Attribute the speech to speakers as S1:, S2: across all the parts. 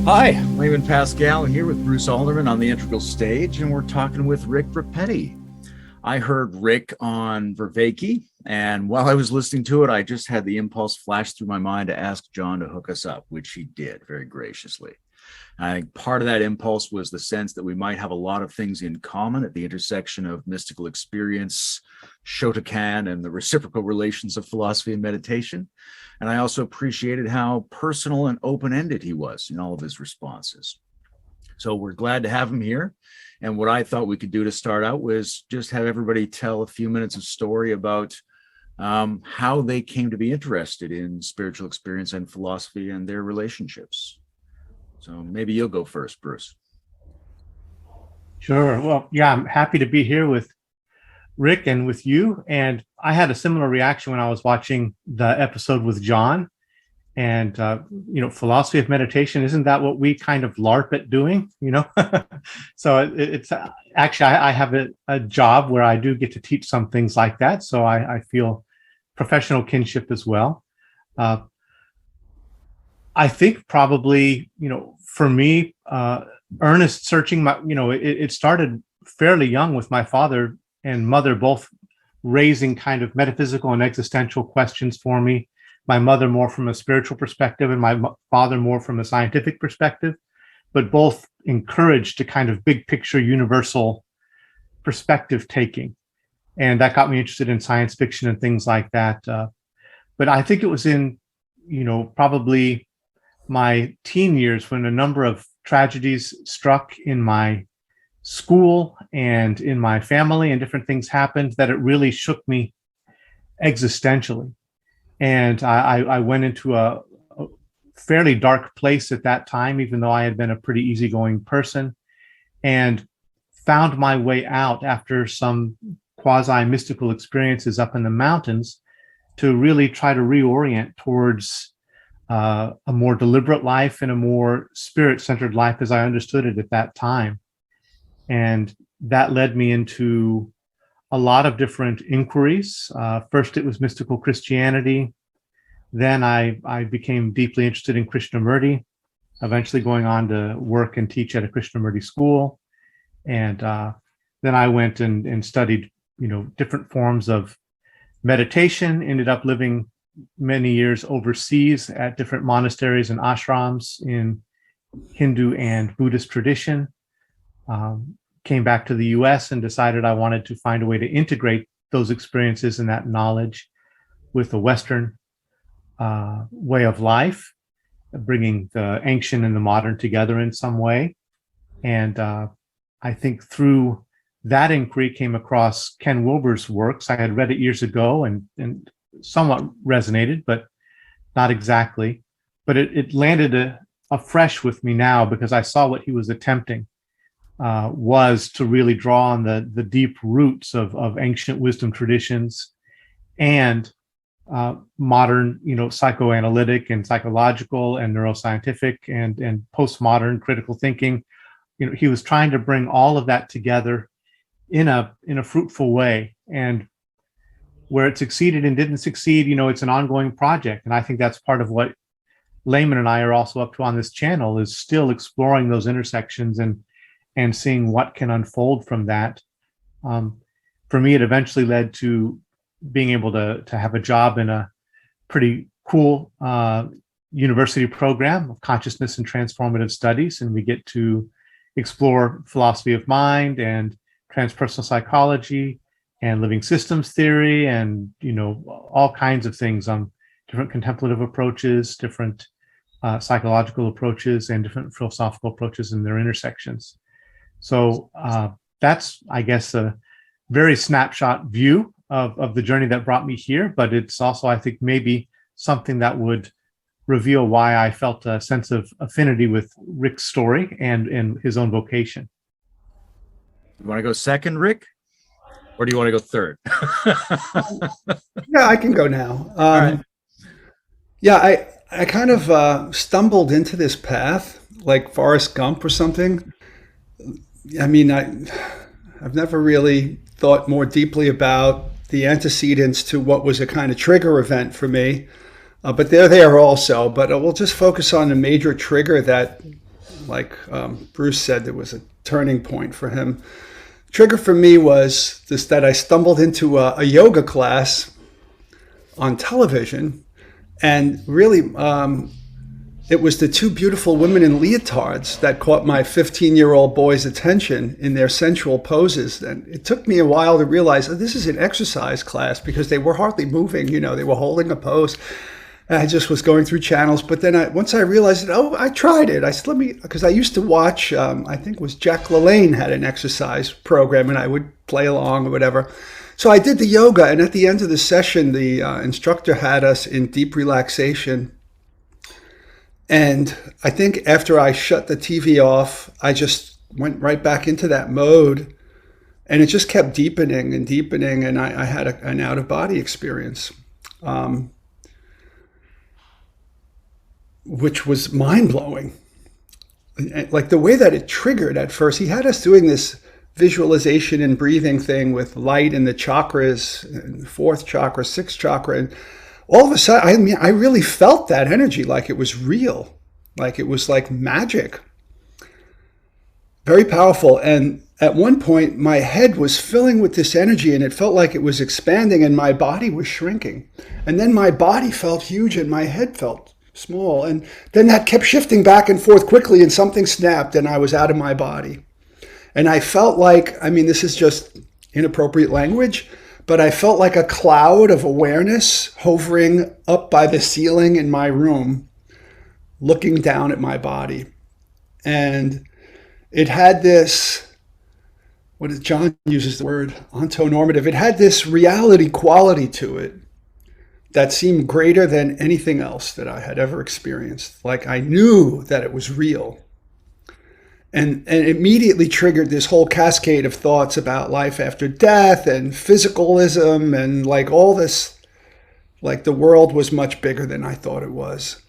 S1: Hi, Layman Pascal here with Bruce Alderman on the Integral Stage, and we're talking with Rick Repetti. I heard Rick on Vervaeke, and while I was listening to it, I just had the impulse flash through my mind to ask John to hook us up, which he did very graciously. I think part of that impulse was the sense that we might have a lot of things in common at the intersection of mystical experience, Shotokan, and the reciprocal relations of philosophy and meditation. And I also appreciated how personal and open-ended he was in all of his responses. So we're glad to have him here. And what I thought we could do to start out was just have everybody tell a few minutes of story about how they came to be interested in spiritual experience and philosophy and their relationships. So maybe you'll go first, Bruce.
S2: Sure. Well, yeah, I'm happy to be here with Rick and with you. And I had a similar reaction when I was watching the episode with John. And, philosophy of meditation, isn't that what we kind of LARP at doing, So it's actually, I have a job where I do get to teach some things like that. So I feel professional kinship as well. I think probably, for me, earnest searching, it started fairly young with my father and mother both raising kind of metaphysical and existential questions for me. My mother more from a spiritual perspective and my father more from a scientific perspective, but both encouraged to kind of big picture universal perspective taking. And that got me interested in science fiction and things like that. But I think it was in, probably my teen years when a number of tragedies struck in my school and in my family and different things happened that it really shook me existentially. And I went into a fairly dark place at that time, even though I had been a pretty easygoing person, and found my way out after some quasi-mystical experiences up in the mountains to really try to reorient towards a more deliberate life and a more spirit-centered life as I understood it at that time. And that led me into a lot of different inquiries. First, it was mystical Christianity. Then I became deeply interested in Krishnamurti, eventually going on to work and teach at a Krishnamurti school. And then I went and studied, different forms of meditation, ended up living many years overseas at different monasteries and ashrams in Hindu and Buddhist tradition. Came back to the US and decided I wanted to find a way to integrate those experiences and that knowledge with a Western way of life, bringing the ancient and the modern together in some way. And I think through that inquiry came across Ken Wilber's works. I had read it years ago and somewhat resonated, but not exactly. But it landed afresh with me now because I saw what he was attempting was to really draw on the deep roots of ancient wisdom traditions and modern, psychoanalytic and psychological and neuroscientific and postmodern critical thinking. He was trying to bring all of that together in a fruitful way. And where it succeeded and didn't succeed, it's an ongoing project. And I think that's part of what Layman and I are also up to on this channel, is still exploring those intersections and seeing what can unfold from that. For me, it eventually led to being able to have a job in a pretty cool university program of consciousness and transformative studies. And we get to explore philosophy of mind and transpersonal psychology and living systems theory and, all kinds of things on different contemplative approaches, different psychological approaches, and different philosophical approaches and their intersections. So that's, I guess, a very snapshot view of the journey that brought me here. But it's also, I think, maybe something that would reveal why I felt a sense of affinity with Rick's story and his own vocation.
S1: You want to go second, Rick? Or do you want to go third?
S3: Yeah, I can go now.
S1: All right.
S3: Yeah, I kind of stumbled into this path like Forrest Gump or something. I mean, I've never really thought more deeply about the antecedents to what was a kind of trigger event for me, but they're there also. But we'll just focus on the major trigger that like Bruce said, there was a turning point for him. Trigger for me was this, that I stumbled into a yoga class on television, and really it was the two beautiful women in leotards that caught my 15-year-old boy's attention in their sensual poses. And it took me a while to realize, oh, this is an exercise class, because they were hardly moving, they were holding a pose. And I just was going through channels. But then once I realized it, I tried it. I said, because I used to watch, I think it was Jack LaLanne had an exercise program, and I would play along or whatever. So I did the yoga, and at the end of the session, the instructor had us in deep relaxation. And I think after I shut the TV off, I just went right back into that mode, and it just kept deepening and deepening, and I had an out-of-body experience, which was mind-blowing. Like the way that it triggered at first, he had us doing this visualization and breathing thing with light in the chakras, fourth chakra, sixth chakra, and all of a sudden, I really felt that energy, like it was real, like it was like magic. Very powerful. And at one point, my head was filling with this energy, and it felt like it was expanding, and my body was shrinking. And then my body felt huge, and my head felt small. And then that kept shifting back and forth quickly, and something snapped, and I was out of my body. And I felt like, this is just inappropriate language, but I felt like a cloud of awareness hovering up by the ceiling in my room, looking down at my body. And it had this, John uses the word, ontonormative. It had this reality quality to it that seemed greater than anything else that I had ever experienced. Like I knew that it was real. And it immediately triggered this whole cascade of thoughts about life after death and physicalism and like all this, like the world was much bigger than I thought it was.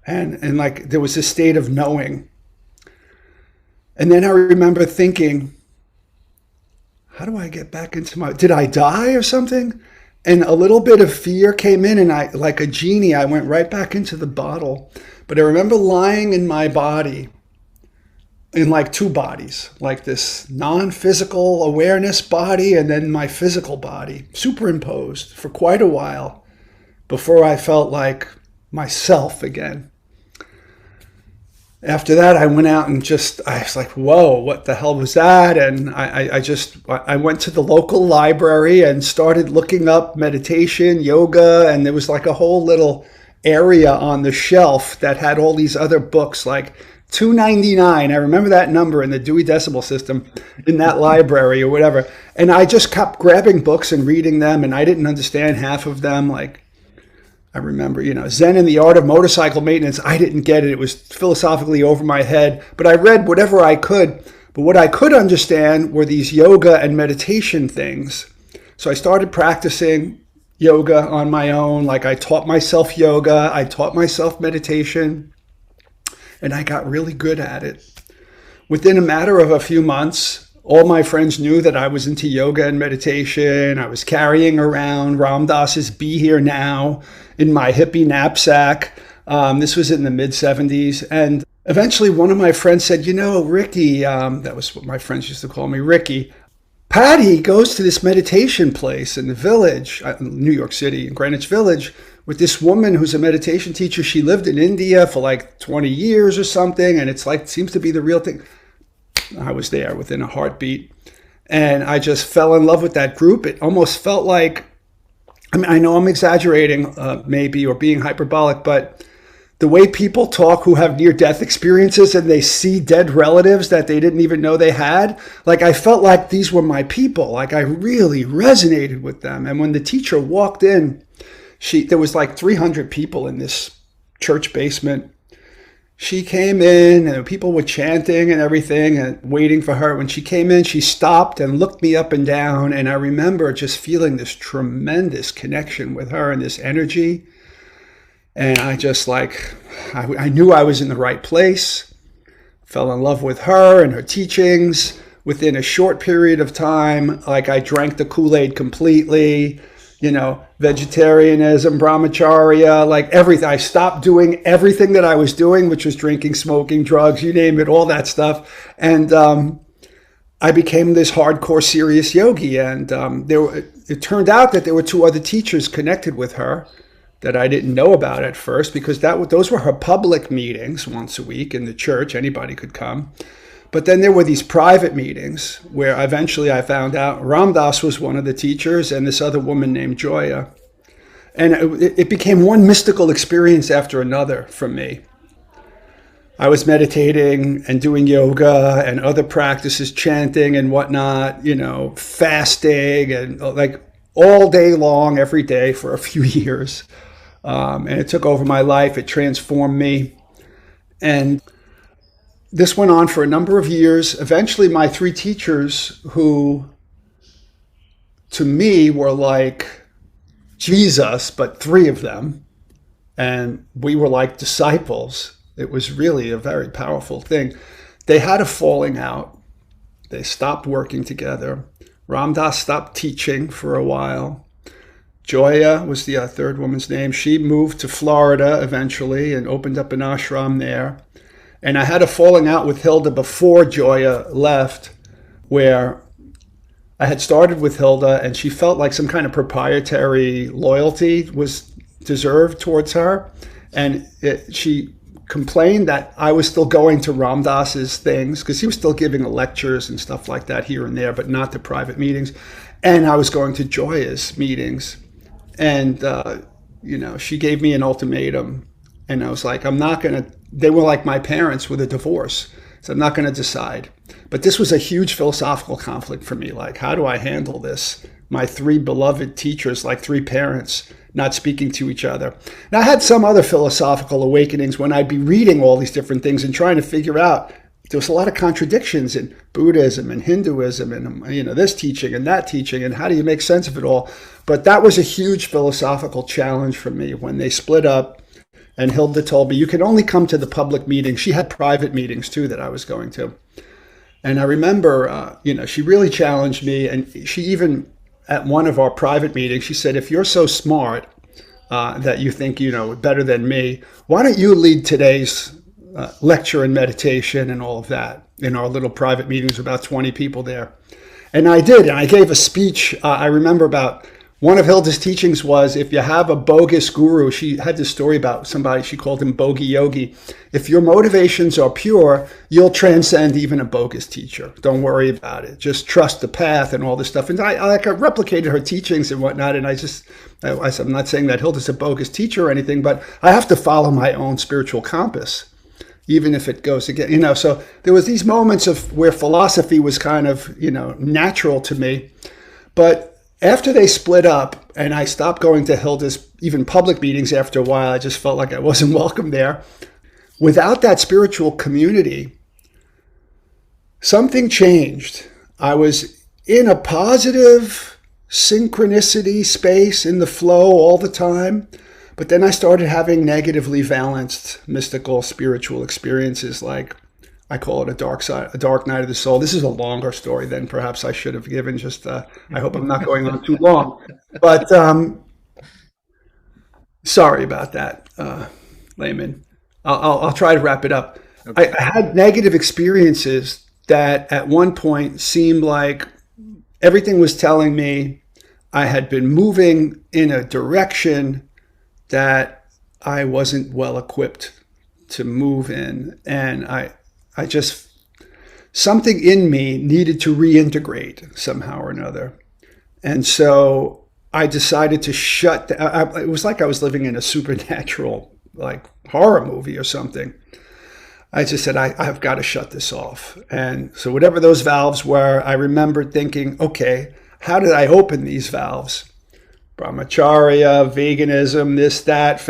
S3: And like there was a state of knowing. And then I remember thinking, how do I get back into did I die or something? And a little bit of fear came in, and I, like a genie, I went right back into the bottle. But I remember lying in my body, in like two bodies, like this non-physical awareness body and then my physical body superimposed for quite a while before I felt like myself again. After that, I went out and I was like, whoa, what the hell was that? And I went to the local library and started looking up meditation, yoga, and there was like a whole little area on the shelf that had all these other books, like $2.99. I remember that number in the Dewey Decimal System in that library or whatever. And I just kept grabbing books and reading them, and I didn't understand half of them. Like I remember, Zen and the Art of Motorcycle Maintenance. I didn't get it. It was philosophically over my head, but I read whatever I could. But what I could understand were these yoga and meditation things. So I started practicing yoga on my own. Like I taught myself yoga. I taught myself meditation. And I got really good at it. Within a matter of a few months, all my friends knew that I was into yoga and meditation. I was carrying around Ram Dass's Be Here Now in my hippie knapsack. This was in the mid-'70s. And eventually one of my friends said, Ricky, that was what my friends used to call me, Ricky, Patty goes to this meditation place in the village, New York City, in Greenwich Village, with this woman who's a meditation teacher. She lived in India for like 20 years or something, and it's like, seems to be the real thing. I was there within a heartbeat, and I just fell in love with that group. It almost felt like, I know I'm exaggerating maybe, or being hyperbolic, but the way people talk who have near-death experiences and they see dead relatives that they didn't even know they had, like I felt like these were my people. Like I really resonated with them. And when the teacher walked in, there was like 300 people in this church basement. She came in and people were chanting and everything and waiting for her. When she came in, she stopped and looked me up and down. And I remember just feeling this tremendous connection with her and this energy. And I just I knew I was in the right place, fell in love with her and her teachings. Within a short period of time, like I drank the Kool-Aid completely, vegetarianism, brahmacharya, like everything. I stopped doing everything that I was doing, which was drinking, smoking, drugs, you name it, all that stuff. And I became this hardcore serious yogi. And it turned out that there were two other teachers connected with her that I didn't know about at first, because those were her public meetings once a week in the church. Anybody could come. But then there were these private meetings where eventually I found out Ram Dass was one of the teachers and this other woman named Joya. And it became one mystical experience after another for me. I was meditating and doing yoga and other practices, chanting and whatnot, fasting and like all day long, every day for a few years. And it took over my life. It transformed me. And this went on for a number of years. Eventually, my three teachers, who to me were like Jesus, but three of them, and we were like disciples. It was really a very powerful thing. They had a falling out. They stopped working together. Ram Dass stopped teaching for a while. Joya was the third woman's name. She moved to Florida eventually and opened up an ashram there. And I had a falling out with Hilda before Joya left, where I had started with Hilda and she felt like some kind of proprietary loyalty was deserved towards her. And she complained that I was still going to Ram Dass's things, because he was still giving lectures and stuff like that here and there, but not the private meetings. And I was going to Joya's meetings. And, she gave me an ultimatum. And I was like, they were like my parents with a divorce. So I'm not going to decide. But this was a huge philosophical conflict for me. Like, how do I handle this? My three beloved teachers, like three parents, not speaking to each other. Now, I had some other philosophical awakenings when I'd be reading all these different things and trying to figure out, there was a lot of contradictions in Buddhism and Hinduism and, this teaching and that teaching, and how do you make sense of it all? But that was a huge philosophical challenge for me when they split up. And Hilda told me, you can only come to the public meetings. She had private meetings too that I was going to. And I remember, she really challenged me. And she even, at one of our private meetings, she said, if you're so smart that you think, better than me, why don't you lead today's lecture and meditation and all of that in our little private meetings, about 20 people there. And I did. And I gave a speech. I remember about one of Hilda's teachings was, if you have a bogus guru, she had this story about somebody, she called him Bogey Yogi. If your motivations are pure, you'll transcend even a bogus teacher. Don't worry about it. Just trust the path and all this stuff. And I replicated her teachings and whatnot. And I said, I'm not saying that Hilda's a bogus teacher or anything, but I have to follow my own spiritual compass, even if it goes again, So there was these moments of where philosophy was kind of, natural to me. But after they split up and I stopped going to Hilda's even public meetings after a while, I just felt like I wasn't welcome there. Without that spiritual community, something changed. I was in a positive synchronicity space, in the flow all the time. But then I started having negatively balanced mystical spiritual experiences, like I call it a dark night of the soul. This is a longer story than perhaps I should have given. I hope I'm not going on too long. But sorry about that, Layman. I'll try to wrap it up. Okay. I had negative experiences that at one point seemed like everything was telling me I had been moving in a direction that I wasn't well equipped to move in. And I just, something in me needed to reintegrate somehow or another. And so I decided to shut down. It was like I was living in a supernatural, like horror movie or something. I just said, I've got to shut this off. And so whatever those valves were, I remembered thinking, okay, how did I open these valves? Brahmacharya, veganism, this, that,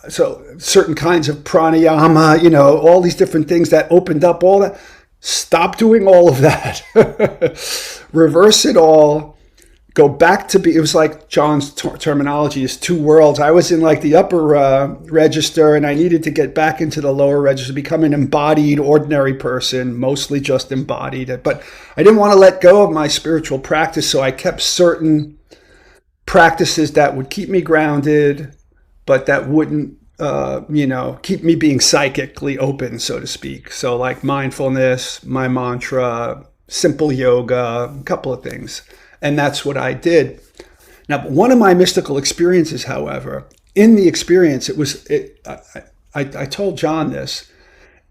S3: so certain kinds of pranayama, all these different things that opened up all that. Stop doing all of that. Reverse it all. Go back to it was like John's terminology is two worlds. I was in like the upper register and I needed to get back into the lower register, become an embodied, ordinary person, mostly just embodied. But I didn't want to let go of my spiritual practice, so I kept certain practices that would keep me grounded, but that wouldn't, keep me being psychically open, so to speak. So like mindfulness, my mantra, simple yoga, a couple of things. And that's what I did. Now, one of my mystical experiences, however, in the experience, I told John this,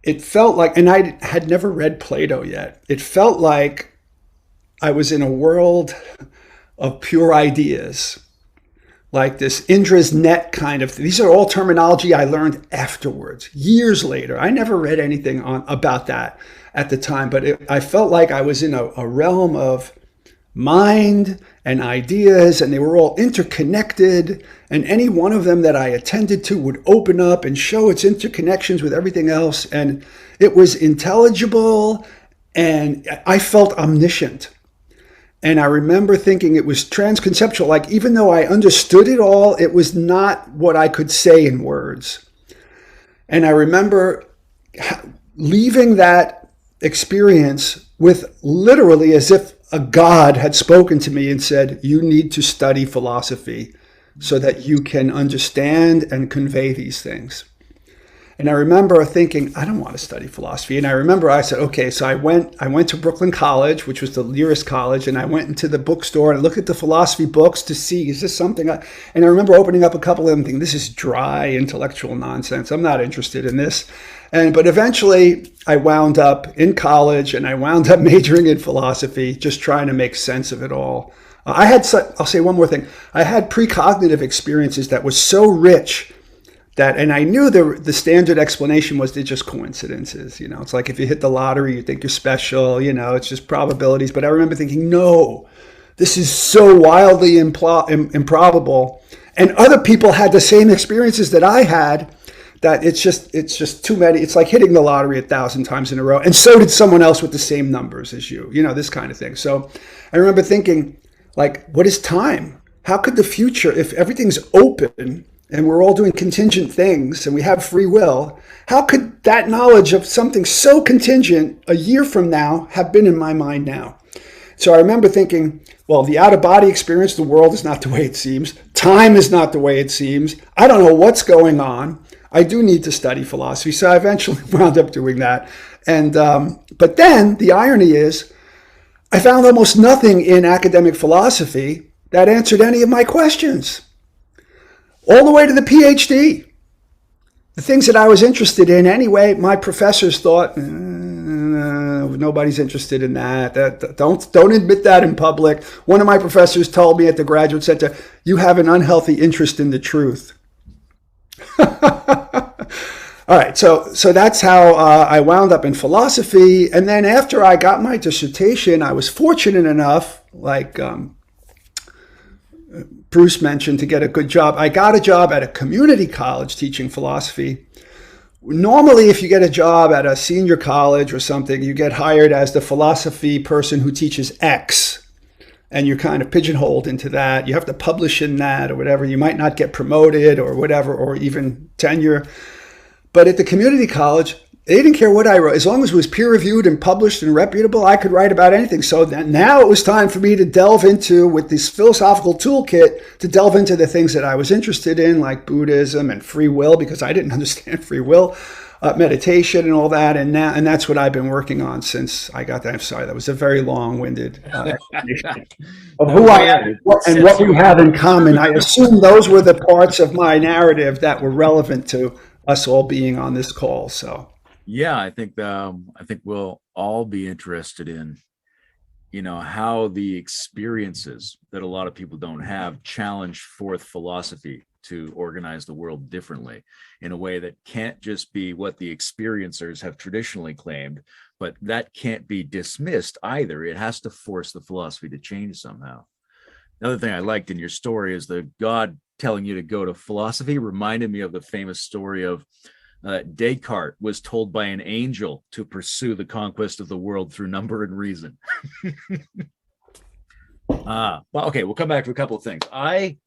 S3: it felt like, and I had never read Plato yet, it felt like I was in a world of pure ideas, like this Indra's net kind of thing. These are all terminology I learned afterwards, years later. I never read anything about that at the time, but I felt like I was in a realm of mind and ideas, and they were all interconnected, and any one of them that I attended to would open up and show its interconnections with everything else, and it was intelligible, and I felt omniscient. And I remember thinking it was transconceptual, like even though I understood it all, it was not what I could say in words. And I remember leaving that experience with literally as if a God had spoken to me and said, you need to study philosophy so that you can understand and convey these things. And I remember thinking, I don't want to study philosophy. And I remember I said, okay, so I went to Brooklyn College, which was the nearest college, and I went into the bookstore and looked at the philosophy books to see, is this something? And I remember opening up a couple of them thinking, this is dry intellectual nonsense. I'm not interested in this. But eventually I wound up in college and I wound up majoring in philosophy, just trying to make sense of it all. I'll say one more thing. I had precognitive experiences that were so rich that, and I knew the standard explanation was they're just coincidences. It's like if you hit the lottery, you think you're special, it's just probabilities. But I remember thinking, no, this is so wildly improbable. And other people had the same experiences that I had, that it's just too many. It's like hitting the lottery 1,000 times in a row. And so did someone else with the same numbers as you, this kind of thing. So I remember thinking, like, what is time? How could the future, if everything's open and we're all doing contingent things and we have free will, how could that knowledge of something so contingent a year from now have been in my mind now? So I remember thinking, well, the out-of-body experience, the world is not the way it seems. Time is not the way it seems. I don't know what's going on. I do need to study philosophy. So I eventually wound up doing that. And but then the irony is, I found almost nothing in academic philosophy that answered any of my questions. All the way to the Ph.D. The things that I was interested in anyway, my professors thought, nobody's interested in that. Don't admit that in public. One of my professors told me at the Graduate Center, you have an unhealthy interest in the truth. All right, so that's how I wound up in philosophy. And then after I got my dissertation, I was fortunate enough, like Bruce mentioned, to get a good job. I got a job at a community college teaching philosophy. Normally, if you get a job at a senior college or something, you get hired as the philosophy person who teaches X. And you're kind of pigeonholed into that. You have to publish in that or whatever. You might not get promoted or whatever, or even tenure. But at the community college, they didn't care what I wrote. As long as it was peer-reviewed and published and reputable, I could write about anything. So now it was time for me to delve into, with this philosophical toolkit, to delve into the things that I was interested in, like Buddhism and free will, because I didn't understand free will, meditation and all that. And that's what I've been working on since I got that. I'm sorry, that was a very long-winded explanation of who I am and what we have in common. I assume those were the parts of my narrative that were relevant to us all being on this call. So
S1: yeah, I think we'll all be interested in, how the experiences that a lot of people don't have challenge forth philosophy to organize the world differently in a way that can't just be what the experiencers have traditionally claimed, but that can't be dismissed either. It has to force the philosophy to change somehow. Another thing I liked in your story is the God telling you to go to philosophy reminded me of the famous story of Descartes was told by an angel to pursue the conquest of the world through number and reason. Well, okay, we'll come back to a couple of things. I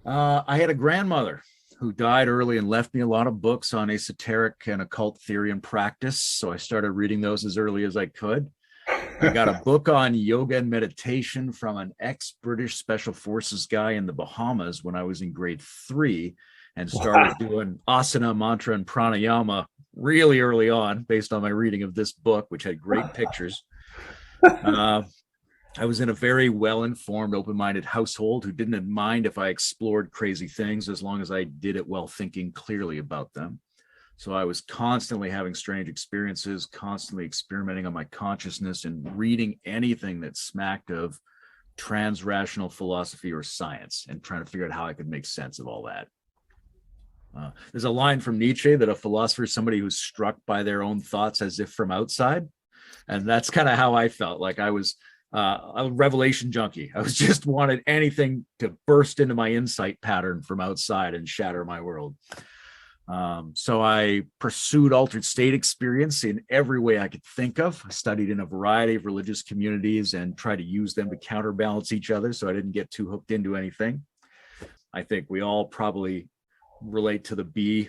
S1: had a grandmother who died early and left me a lot of books on esoteric and occult theory and practice. So I started reading those as early as I could. I got a book on yoga and meditation from an ex-British Special Forces guy in the Bahamas when I was in grade 3, and started doing asana, mantra, and pranayama really early on based on my reading of this book, which had great pictures. I was in a very well-informed, open-minded household who didn't mind if I explored crazy things as long as I did it while thinking clearly about them. So I was constantly having strange experiences, constantly experimenting on my consciousness and reading anything that smacked of trans-rational philosophy or science and trying to figure out how I could make sense of all that. There's a line from Nietzsche that a philosopher is somebody who's struck by their own thoughts as if from outside. And that's kind of how I felt. Like I was a revelation junkie. I was just wanted anything to burst into my insight pattern from outside and shatter my world. So I pursued altered state experience in every way I could think of. I studied in a variety of religious communities and tried to use them to counterbalance each other so I didn't get too hooked into anything. I think we all probably relate to the bee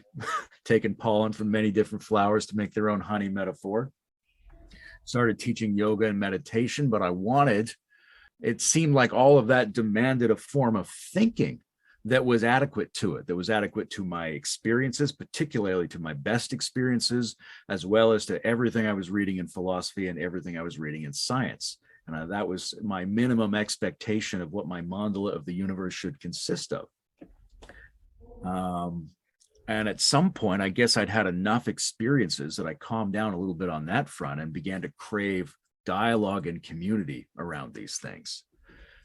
S1: taking pollen from many different flowers to make their own honey metaphor. Started teaching yoga and meditation, but it seemed like all of that demanded a form of thinking that was adequate to it, that was adequate to my experiences, particularly to my best experiences, as well as to everything I was reading in philosophy and everything I was reading in science. And that was my minimum expectation of what my mandala of the universe should consist of. And at some point, I guess I'd had enough experiences that I calmed down a little bit on that front and began to crave dialogue and community around these things.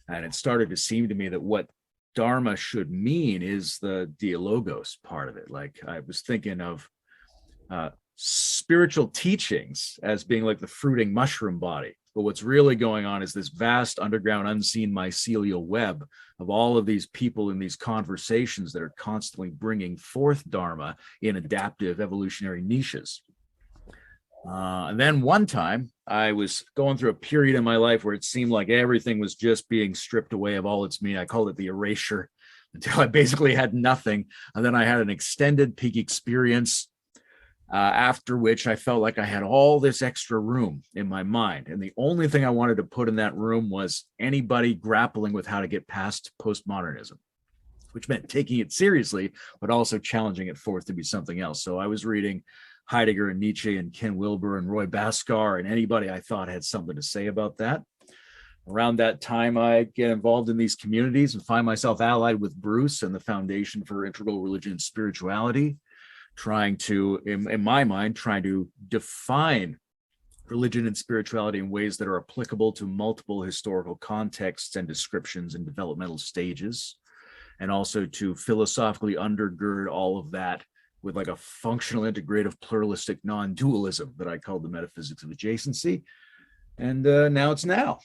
S1: And it started to seem to me that what Dharma should mean is the dialogos part of it. Like I was thinking of spiritual teachings as being like the fruiting mushroom body. But what's really going on is this vast underground unseen mycelial web of all of these people in these conversations that are constantly bringing forth Dharma in adaptive evolutionary niches. And then one time I was going through a period in my life where it seemed like everything was just being stripped away of all its meaning. I called it the erasure until I basically had nothing. And then I had an extended peak experience after which I felt like I had all this extra room in my mind. And the only thing I wanted to put in that room was anybody grappling with how to get past postmodernism, which meant taking it seriously, but also challenging it forth to be something else. So I was reading Heidegger and Nietzsche and Ken Wilber and Roy Bhaskar and anybody I thought had something to say about that. Around that time, I get involved in these communities and find myself allied with Bruce and the Foundation for Integral Religion and Spirituality, trying to, in my mind, trying to define religion and spirituality in ways that are applicable to multiple historical contexts and descriptions and developmental stages, and also to philosophically undergird all of that with like a functional, integrative, pluralistic non-dualism that I called the metaphysics of adjacency. And now it's now.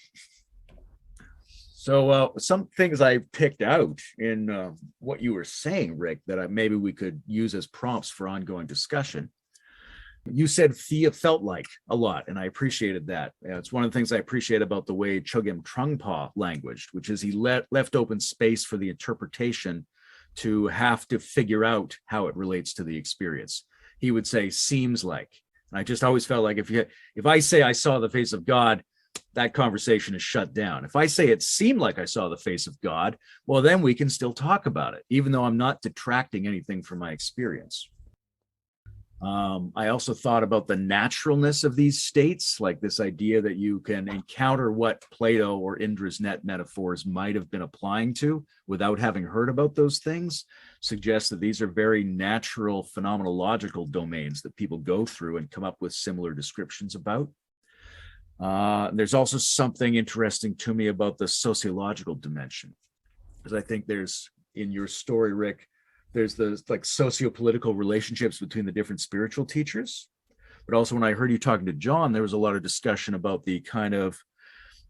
S1: So some things I picked out in what you were saying, Rick, that maybe we could use as prompts for ongoing discussion. You said Thea felt like a lot, and I appreciated that. It's one of the things I appreciate about the way Chogyam Trungpa languaged, which is he left open space for the interpretation to have to figure out how it relates to the experience. He would say, seems like. And I just always felt like if I say I saw the face of God, that conversation is shut down. If I say it seemed like I saw the face of God, well, then we can still talk about it, even though I'm not detracting anything from my experience. I also thought about the naturalness of these states, like this idea that you can encounter what Plato or Indra's net metaphors might have been applying to without having heard about those things, suggests that these are very natural phenomenological domains that people go through and come up with similar descriptions about. There's also something interesting to me about the sociological dimension, because I think there's, in your story, Rick, there's the like socio-political relationships between the different spiritual teachers. But also when I heard you talking to John, there was a lot of discussion about the kind of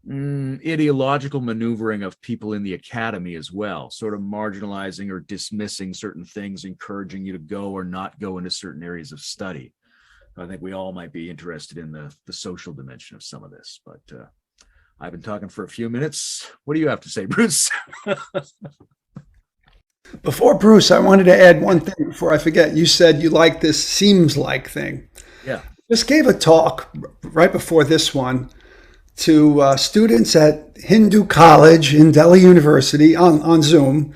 S1: ideological maneuvering of people in the academy as well, sort of marginalizing or dismissing certain things, encouraging you to go or not go into certain areas of study. I think we all might be interested in the social dimension of some of this, but I've been talking for a few minutes. What do you have to say, Bruce?
S3: Before Bruce, I wanted to add one thing before I forget. You said you like this seems like thing.
S1: Yeah.
S3: Just gave a talk right before this one to students at Hindu College in Delhi University on Zoom.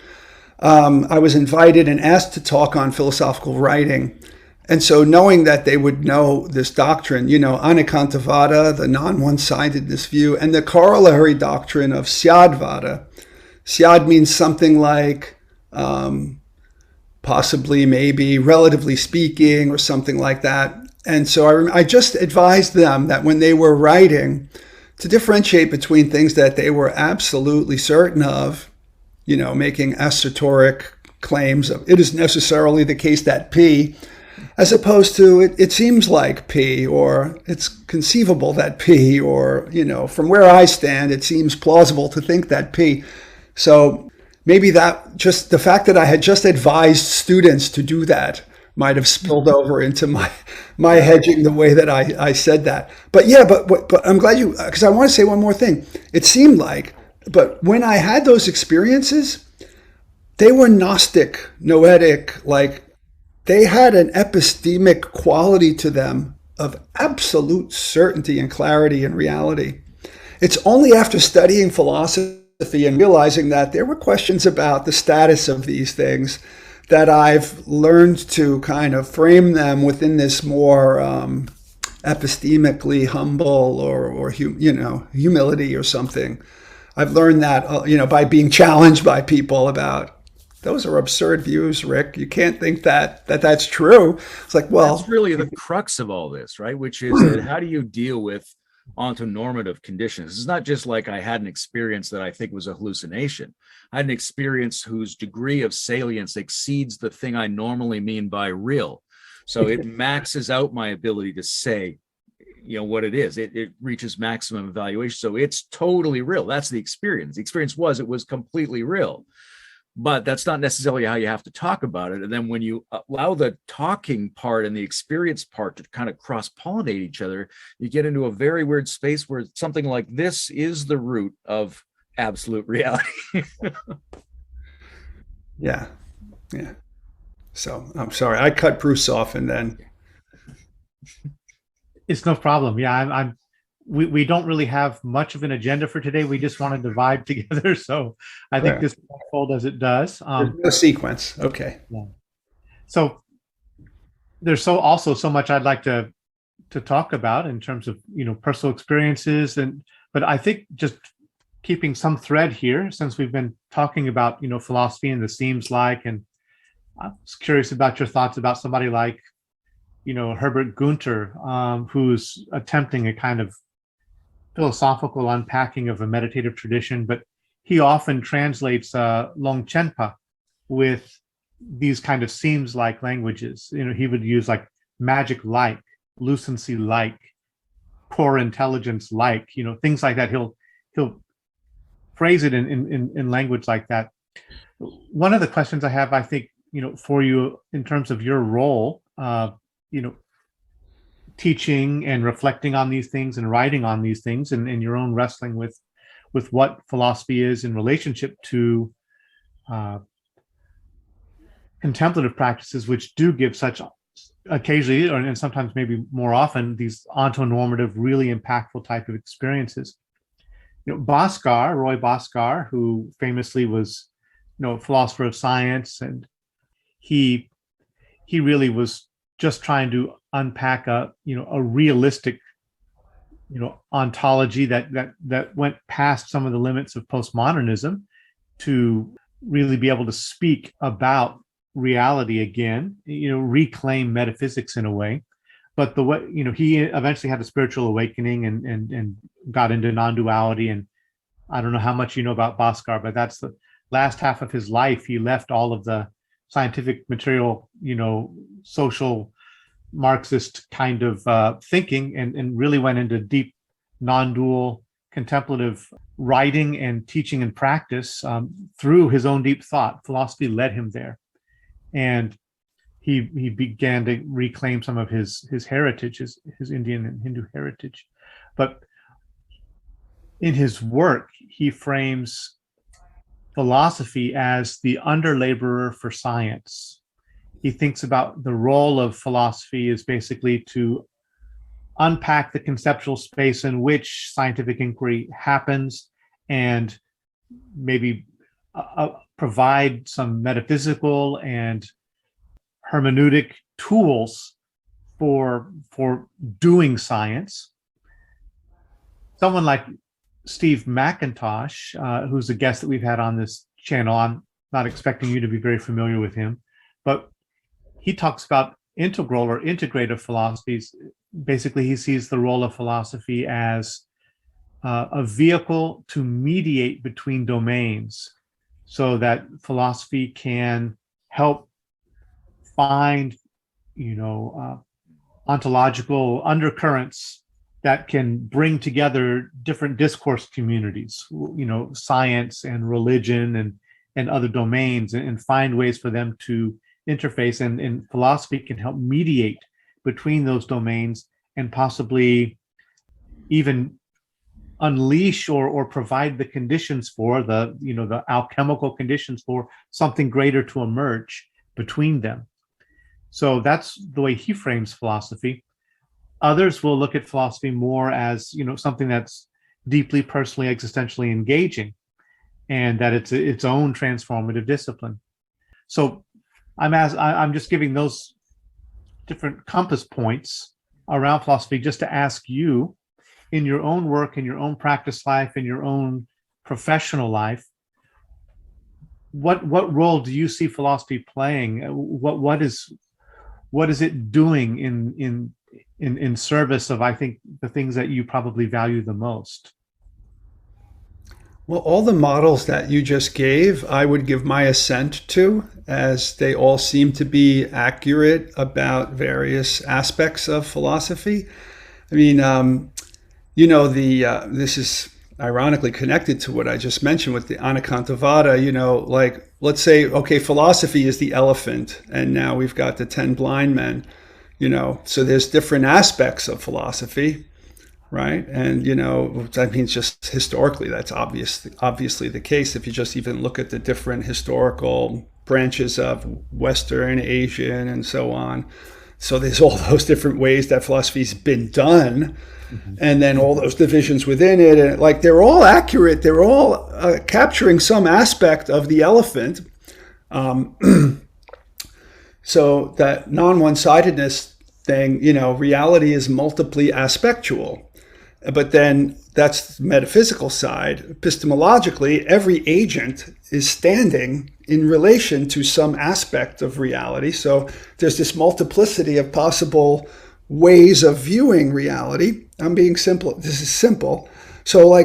S3: I was invited and asked to talk on philosophical writing. And so knowing that they would know this doctrine, Anekantavada, the non-one-sidedness view, and the corollary doctrine of Syadvada. Syad means something like possibly, maybe, relatively speaking, or something like that. And so I just advised them that when they were writing, to differentiate between things that they were absolutely certain of, making esoteric claims of it is necessarily the case that P, as opposed to it seems like P, or it's conceivable that P, or, from where I stand, it seems plausible to think that P. So maybe that just the fact that I had just advised students to do that might have spilled over into my hedging the way that I said that. But yeah, but I'm glad because I want to say one more thing. It seemed like, but when I had those experiences, they were Gnostic, noetic, like they had an epistemic quality to them of absolute certainty and clarity and reality. It's only after studying philosophy and realizing that there were questions about the status of these things that I've learned to kind of frame them within this more epistemically humble or humility or something. I've learned that by being challenged by people about those are absurd views, Rick. You can't think that's true. It's like, well,
S1: that's really the crux of all this, right? Which is that how do you deal with ontonormative conditions? It's not just like I had an experience that I think was a hallucination. I had an experience whose degree of salience exceeds the thing I normally mean by real. So it maxes out my ability to say, what it is. It reaches maximum evaluation. So it's totally real. That's the experience. The experience it was completely real. But that's not necessarily how you have to talk about it. And then when you allow the talking part and the experience part to kind of cross-pollinate each other, you get into a very weird space where something like this is the root of absolute reality.
S3: Yeah. So I'm sorry, I cut Bruce off and then.
S2: It's no problem. Yeah, we don't really have much of an agenda for today. We just wanted to vibe together. So I think this will unfold as it does.
S3: There's no sequence. Okay.
S2: Yeah. So there's also so much I'd like to talk about in terms of, personal experiences. But I think just keeping some thread here, since we've been talking about, philosophy and the seems like, and I was curious about your thoughts about somebody like, Herbert Gunter, who's attempting a kind of philosophical unpacking of a meditative tradition, but he often translates Longchenpa with these kind of seems-like languages. He would use like magic-like, lucency-like, core intelligence-like, things like that. He'll phrase it in language like that. One of the questions I have, I think, for you in terms of your role, teaching and reflecting on these things and writing on these things and your own wrestling with what philosophy is in relationship to contemplative practices, which do give such occasionally, and sometimes maybe more often, these ontonormative, really impactful type of experiences. Bhaskar, Roy Bhaskar, who famously was, a philosopher of science, and he really was just trying to unpack a realistic, ontology that went past some of the limits of postmodernism to really be able to speak about reality again, reclaim metaphysics in a way. But the way, he eventually had a spiritual awakening and got into non-duality. And I don't know how much you know about Bhaskar, but that's the last half of his life. He left all of the scientific material, social Marxist kind of thinking and really went into deep non-dual contemplative writing and teaching and practice through his own deep thought. Philosophy led him there. And he began to reclaim some of his heritage, his Indian and Hindu heritage. But in his work, he frames philosophy as the underlaborer for science. He thinks about the role of philosophy is basically to unpack the conceptual space in which scientific inquiry happens, and maybe provide some metaphysical and hermeneutic tools for doing science. Someone like Steve McIntosh, who's a guest that we've had on this channel, I'm not expecting you to be very familiar with him, but he talks about integral or integrative philosophies. Basically, he sees the role of philosophy as a vehicle to mediate between domains, so that philosophy can help find, ontological undercurrents that can bring together different discourse communities, science and religion and other domains, and find ways for them to interface. And philosophy can help mediate between those domains, and possibly even unleash or provide the conditions for the alchemical conditions for something greater to emerge between them. So that's the way he frames philosophy. Others will look at philosophy more as, something that's deeply personally existentially engaging, and that it's its own transformative discipline. So I'm just giving those different compass points around philosophy just to ask you, in your own work, in your own practice life, in your own professional life, what role do you see philosophy playing? What is it doing in service of, I think, the things that you probably value the most?
S3: Well, all the models that you just gave, I would give my assent to, as they all seem to be accurate about various aspects of philosophy. I mean, this is ironically connected to what I just mentioned with the Anekantavada. Like, let's say, okay, philosophy is the elephant, and now we've got the 10 blind men. So there's different aspects of philosophy, right? And, just historically, that's obviously the case. If you just even look at the different historical branches of Western, Asian, and so on. So there's all those different ways that philosophy's been done. Mm-hmm. And then all those divisions within it. And they're all accurate. They're all capturing some aspect of the elephant. So that non-one-sidedness thing, reality is multiply aspectual. But then that's the metaphysical side. Epistemologically, every agent is standing in relation to some aspect of reality. So there's this multiplicity of possible ways of viewing reality. I'm being simple. This is simple. So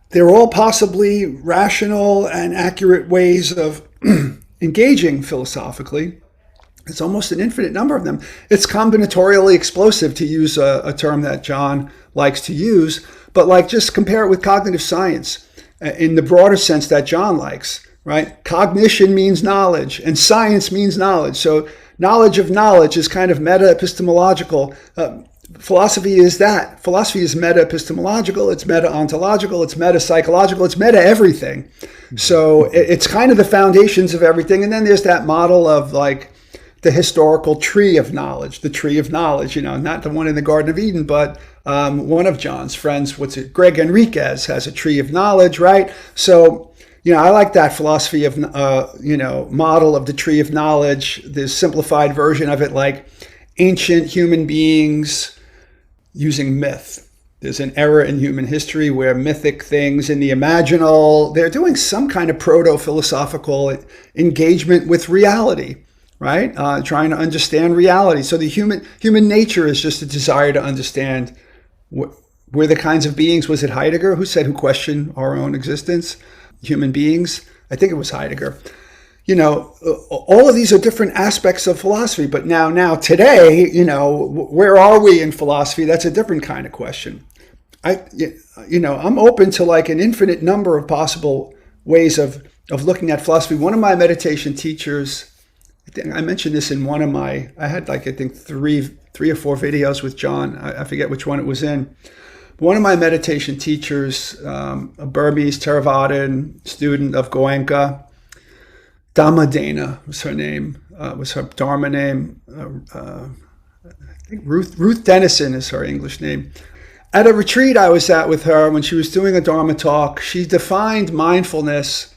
S3: they're all possibly rational and accurate ways of engaging philosophically. It's almost an infinite number of them. It's combinatorially explosive, to use a term that John likes to use, but just compare it with cognitive science in the broader sense that John likes, right? Cognition means knowledge, and science means knowledge. So knowledge of knowledge is kind of meta-epistemological. Philosophy is that. Philosophy is meta-epistemological, it's meta-ontological, it's meta-psychological, it's meta-everything. Mm-hmm. So it's kind of the foundations of everything. And then there's that model of the historical tree of knowledge, not the one in the Garden of Eden, but one of John's friends, Greg Enriquez, has a tree of knowledge, right? So, I like that philosophy of, model of the tree of knowledge, this simplified version of it, like ancient human beings using myth. There's an era in human history where mythic things in the imaginal, they're doing some kind of proto-philosophical engagement with reality. Right? Trying to understand reality. So the human nature is just a desire to understand we're the kinds of beings. Was it Heidegger who questioned our own existence? Human beings? I think it was Heidegger. All of these are different aspects of philosophy. But now today, where are we in philosophy? That's a different kind of question. I'm open to an infinite number of possible ways of looking at philosophy. One of my meditation teachers, I mentioned this in one of I had I think three or four videos with John. I forget which one it was in. One of my meditation teachers, a Burmese Theravadan student of Goenka, Dhammadena was her name, was her Dharma name. I think Ruth Dennison is her English name. At a retreat I was at with her when she was doing a Dharma talk, she defined mindfulness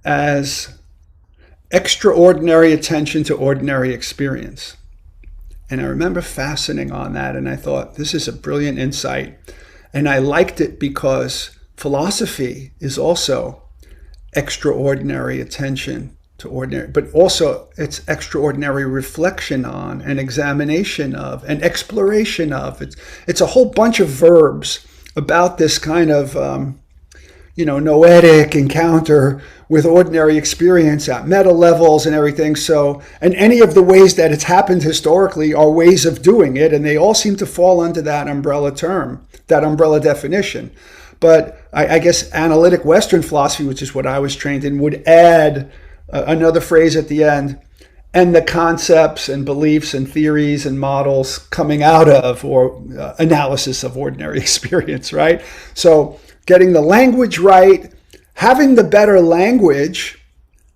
S3: as extraordinary attention to ordinary experience. And I remember fastening on that, and I thought, this is a brilliant insight. And I liked it because philosophy is also extraordinary attention to ordinary, but also it's extraordinary reflection on and examination of and exploration of. It's a whole bunch of verbs about this kind of noetic encounter with ordinary experience at meta levels and everything. So, and any of the ways that it's happened historically are ways of doing it, and they all seem to fall under that umbrella term, that umbrella definition. But I guess analytic Western philosophy, which is what I was trained in, would add another phrase at the end, and the concepts and beliefs and theories and models coming out of or analysis of ordinary experience, right? So getting the language right, having the better language,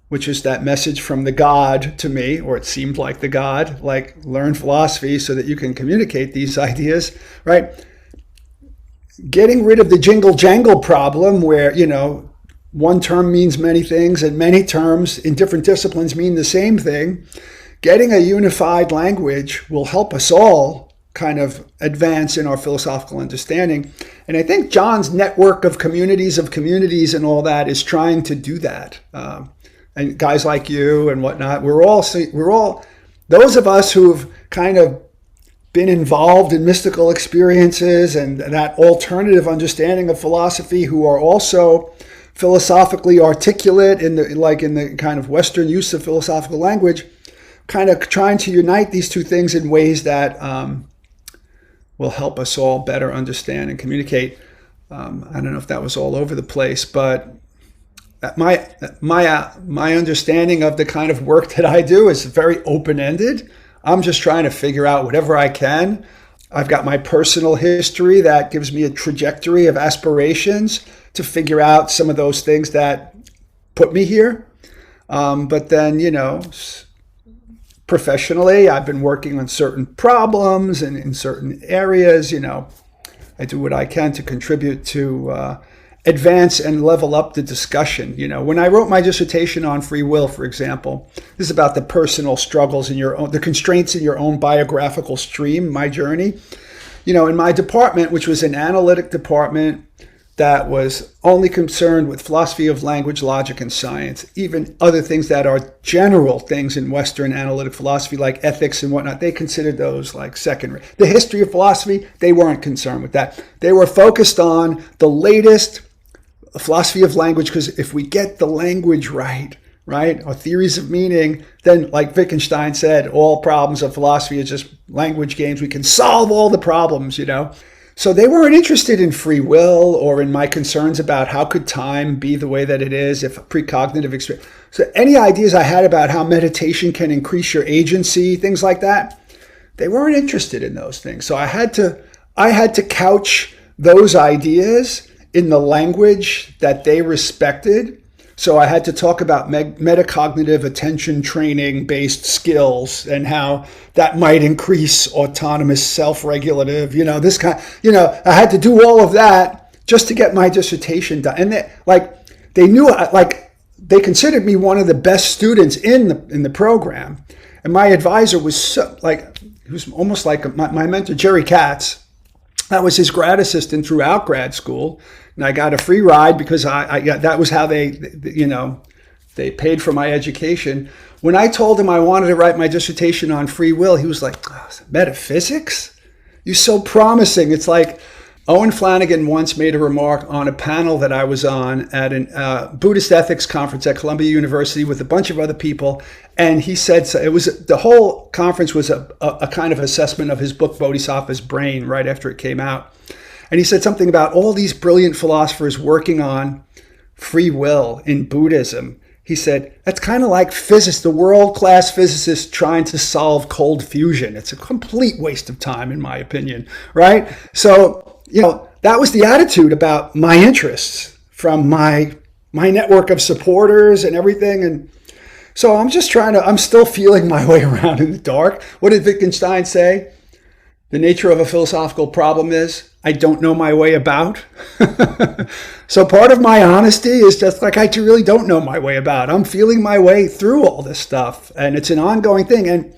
S3: which is that message from the God to me, or it seemed like the God, like learn philosophy so that you can communicate these ideas, right? Getting rid of the jingle jangle problem where, one term means many things and many terms in different disciplines mean the same thing. Getting a unified language will help us all kind of advance in our philosophical understanding. And I think John's network of communities and all that is trying to do that. And guys like you and whatnot, we're all those of us who've kind of been involved in mystical experiences and that alternative understanding of philosophy, who are also philosophically articulate in the kind of Western use of philosophical language, kind of trying to unite these two things in ways that will help us all better understand and communicate. I don't know if that was all over the place, but my understanding of the kind of work that I do is very open-ended. I'm just trying to figure out whatever I can. I've got my personal history that gives me a trajectory of aspirations to figure out some of those things that put me here. But then, professionally, I've been working on certain problems and in certain areas. I do what I can to contribute to advance and level up the discussion. When I wrote my dissertation on free will, for example, this is about the personal struggles in the constraints in your own biographical stream, my journey. In my department, which was an analytic department that was only concerned with philosophy of language, logic, and science, even other things that are general things in Western analytic philosophy, like ethics and whatnot, they considered those like secondary. The history of philosophy, they weren't concerned with that. They were focused on the latest philosophy of language, because if we get the language right, or theories of meaning, then like Wittgenstein said, all problems of philosophy are just language games. We can solve all the problems, So they weren't interested in free will or in my concerns about how could time be the way that it is, if precognitive experience. So any ideas I had about how meditation can increase your agency, things like that, they weren't interested in those things. So I had to couch those ideas in the language that they respected. So I had to talk about metacognitive attention training based skills and how that might increase autonomous self-regulative, this kind, I had to do all of that just to get my dissertation done. And they knew, they considered me one of the best students in the program. And my advisor was he was almost like my mentor, Jerry Katz. That was his grad assistant throughout grad school. And I got a free ride because that was how they paid for my education. When I told him I wanted to write my dissertation on free will, he was like, metaphysics? You're so promising. It's like Owen Flanagan once made a remark on a panel that I was on at a Buddhist ethics conference at Columbia University with a bunch of other people. And he said, the whole conference was a kind of assessment of his book, Bodhisattva's Brain, right after it came out. And he said something about all these brilliant philosophers working on free will in Buddhism. He said, that's kind of like the world-class physicists trying to solve cold fusion. It's a complete waste of time, in my opinion, right? So, that was the attitude about my interests from my network of supporters and everything. And So I'm still feeling my way around in the dark. What did Wittgenstein say? The nature of a philosophical problem is I don't know my way about. So part of my honesty is just like I really don't know my way about. I'm feeling my way through all this stuff, and it's an ongoing thing. And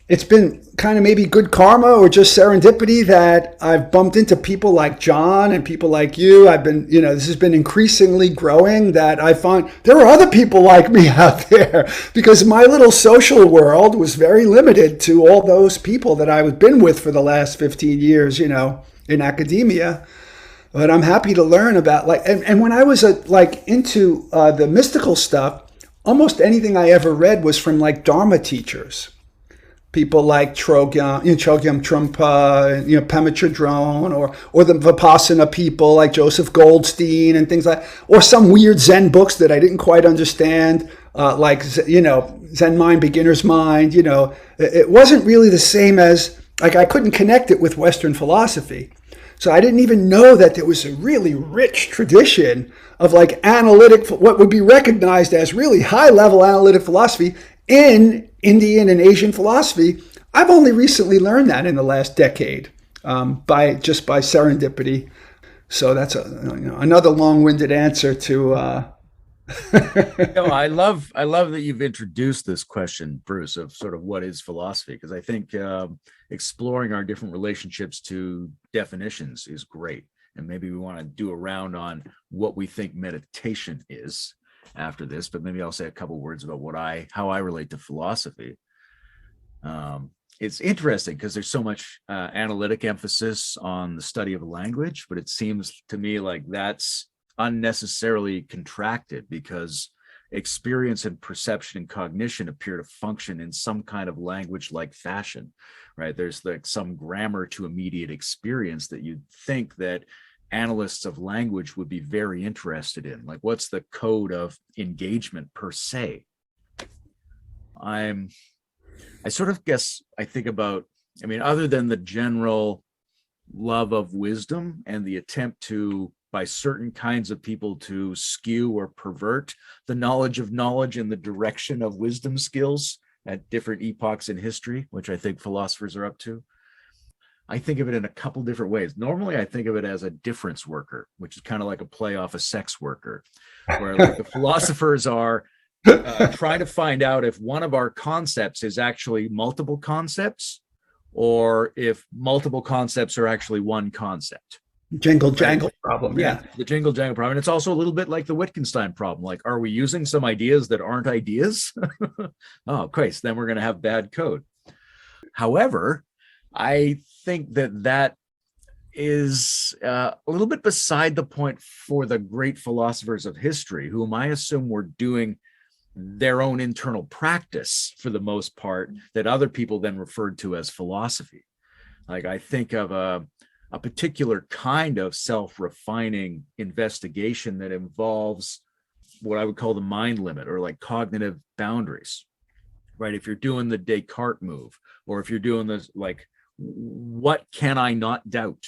S3: it's been kind of maybe good karma or just serendipity that I've bumped into people like John and people like you. This has been increasingly growing, that I find there are other people like me out there, because my little social world was very limited to all those people that I've been with for the last 15 years, in academia. But I'm happy to learn about and when I was into the mystical stuff, almost anything I ever read was from like Dharma teachers. People like Chogyam Trungpa, Pema Chodron, or the Vipassana people like Joseph Goldstein and things like, or some weird Zen books that I didn't quite understand, like Zen Mind, Beginner's Mind. It wasn't really the same as I couldn't connect it with Western philosophy, so I didn't even know that there was a really rich tradition of analytic, what would be recognized as really high level analytic philosophy in Indian and Asian philosophy. I've only recently learned that in the last decade, by serendipity. So that's another long-winded answer to.
S1: I love that you've introduced this question, Bruce, of sort of what is philosophy, because I think exploring our different relationships to definitions is great, and maybe we want to do a round on what we think meditation is after this, but maybe I'll say a couple words about how I relate to philosophy. It's interesting because there's so much analytic emphasis on the study of a language, but it seems to me like that's unnecessarily contracted, because experience and perception and cognition appear to function in some kind of language-like fashion, right? There's some grammar to immediate experience that you'd think that analysts of language would be very interested in. Like, what's the code of engagement per se? I sort of guess I think about, other than the general love of wisdom and the attempt by certain kinds of people to skew or pervert the knowledge of knowledge in the direction of wisdom skills at different epochs in history, which I think philosophers are up to, I think of it in a couple different ways. Normally, I think of it as a difference worker, which is kind of like a play off a sex worker, where the philosophers are trying to find out if one of our concepts is actually multiple concepts, or if multiple concepts are actually one concept.
S3: Jingle jangle problem.
S1: Yeah, the jingle jangle problem. And it's also a little bit like the Wittgenstein problem. Like, are we using some ideas that aren't ideas? Oh, okay, so then we're going to have bad code. However, I think that is a little bit beside the point for the great philosophers of history, whom I assume were doing their own internal practice for the most part, that other people then referred to as philosophy. Like, I think of a particular kind of self-refining investigation that involves what I would call the mind limit, or like cognitive boundaries, right? If you're doing the Descartes move, or if you're doing this, like, what can I not doubt,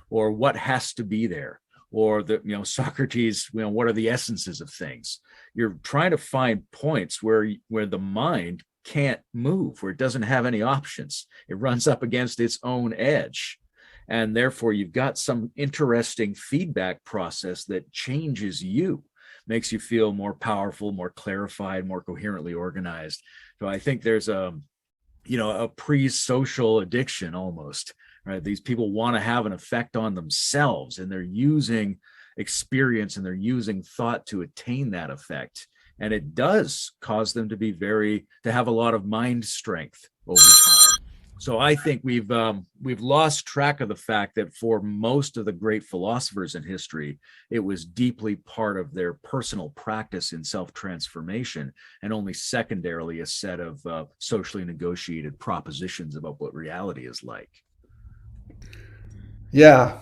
S1: or what has to be there, or Socrates, what are the essences of things? You're trying to find points where the mind can't move, where it doesn't have any options. It runs up against its own edge. And therefore, you've got some interesting feedback process that changes you, makes you feel more powerful, more clarified, more coherently organized. So I think there's a pre-social addiction almost, right? These people want to have an effect on themselves, and they're using experience and they're using thought to attain that effect. And it does cause them to have a lot of mind strength over time. So I think we've lost track of the fact that for most of the great philosophers in history, it was deeply part of their personal practice in self-transformation, and only secondarily a set of socially negotiated propositions about what reality is like.
S3: Yeah.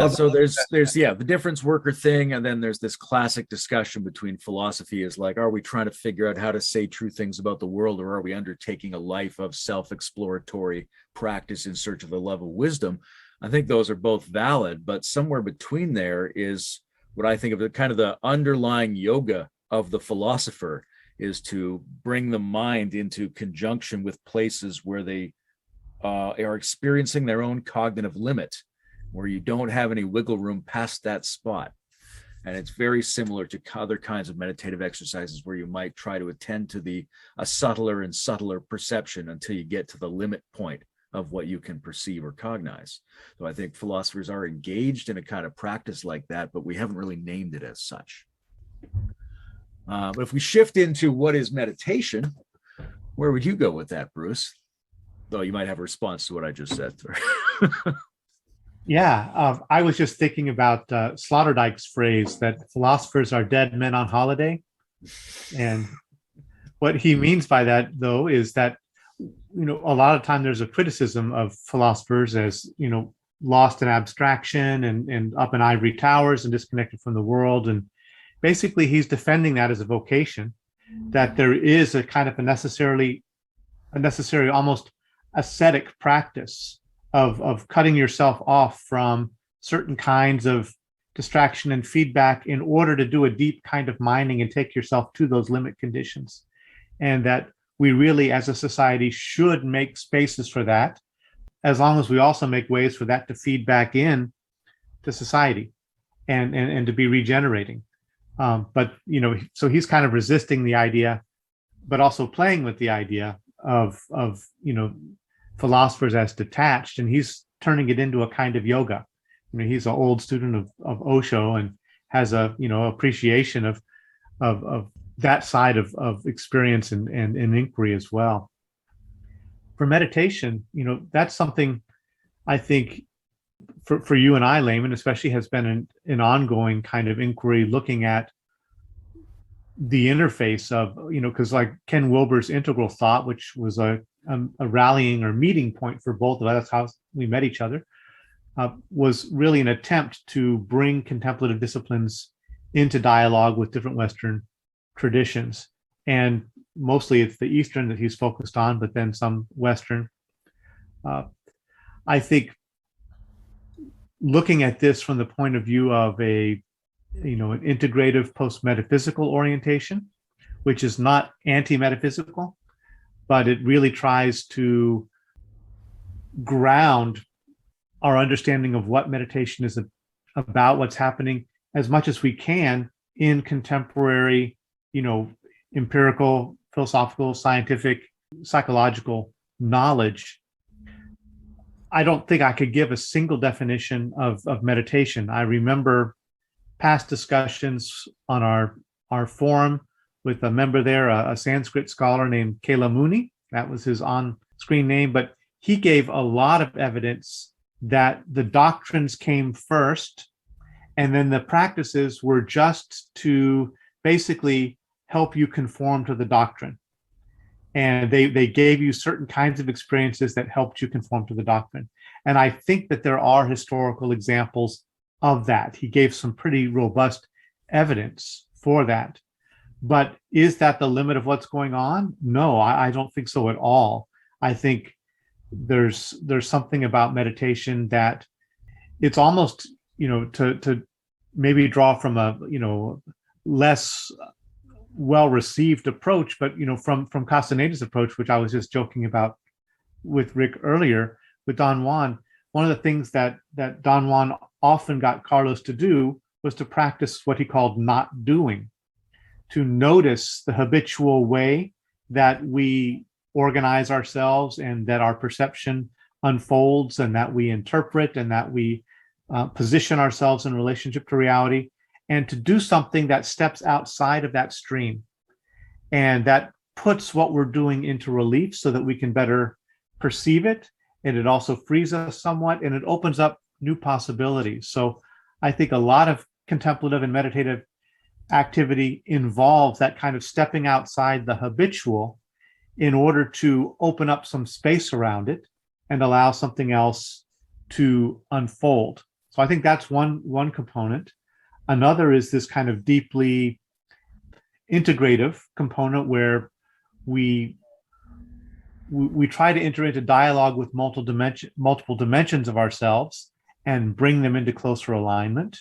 S1: So there's the difference worker thing, and then there's this classic discussion between philosophy is like, are we trying to figure out how to say true things about the world, or are we undertaking a life of self-exploratory practice in search of the love of wisdom? I think those are both valid, but somewhere between there is what I think of the kind of the underlying yoga of the philosopher is to bring the mind into conjunction with places where they are experiencing their own cognitive limit, where you don't have any wiggle room past that spot. And it's very similar to other kinds of meditative exercises where you might try to attend to a subtler and subtler perception until you get to the limit point of what you can perceive or cognize. So I think philosophers are engaged in a kind of practice like that, but we haven't really named it as such. But if we shift into what is meditation, where would you go with that, Bruce? Though you might have a response to what I just said.
S2: Yeah, I was just thinking about Sloterdijk's phrase that philosophers are dead men on holiday. And what he means by that, though, is that, a lot of time there's a criticism of philosophers as, lost in abstraction and up in ivory towers and disconnected from the world. And basically, he's defending that as a vocation, that there is a kind of a necessary, almost ascetic practice of cutting yourself off from certain kinds of distraction and feedback in order to do a deep kind of mining and take yourself to those limit conditions. And that we really, as a society, should make spaces for that, as long as we also make ways for that to feed back in to society and to be regenerating. But, so he's kind of resisting the idea, but also playing with the idea of philosophers as detached, and he's turning it into a kind of yoga. He's an old student of Osho and has a appreciation of that side of experience and inquiry as well. For meditation, that's something I think for you and I, Layman, especially, has been an ongoing kind of inquiry, looking at the interface of, because like Ken Wilber's integral thought, which was a rallying or meeting point for both of us, that's how we met each other, was really an attempt to bring contemplative disciplines into dialogue with different Western traditions. And mostly it's the Eastern that he's focused on, but then some Western. I think looking at this from the point of view of an integrative post-metaphysical orientation, which is not anti-metaphysical, but it really tries to ground our understanding of what meditation is about, what's happening, as much as we can in contemporary, empirical, philosophical, scientific, psychological knowledge. I don't think I could give a single definition of meditation. I remember past discussions on our forum with a member there, a Sanskrit scholar named Kela Muni. That was his on-screen name, but he gave a lot of evidence that the doctrines came first, and then the practices were just to basically help you conform to the doctrine. And they gave you certain kinds of experiences that helped you conform to the doctrine. And I think that there are historical examples of that. He gave some pretty robust evidence for that. But is that the limit of what's going on? No, I don't think so at all. I think there's something about meditation that it's almost, to maybe draw from a, less well-received approach, but, from Castaneda's approach, which I was just joking about with Rick earlier, with Don Juan, one of the things that Don Juan often got Carlos to do was to practice what he called not doing, to notice the habitual way that we organize ourselves and that our perception unfolds and that we interpret and that we position ourselves in relationship to reality, and to do something that steps outside of that stream and that puts what we're doing into relief so that we can better perceive it. And it also frees us somewhat, and it opens up new possibilities. So I think a lot of contemplative and meditative activity involves that kind of stepping outside the habitual in order to open up some space around it and allow something else to unfold. So I think that's one component. Another is this kind of deeply integrative component where we try to enter into dialogue with multiple dimensions of ourselves and bring them into closer alignment.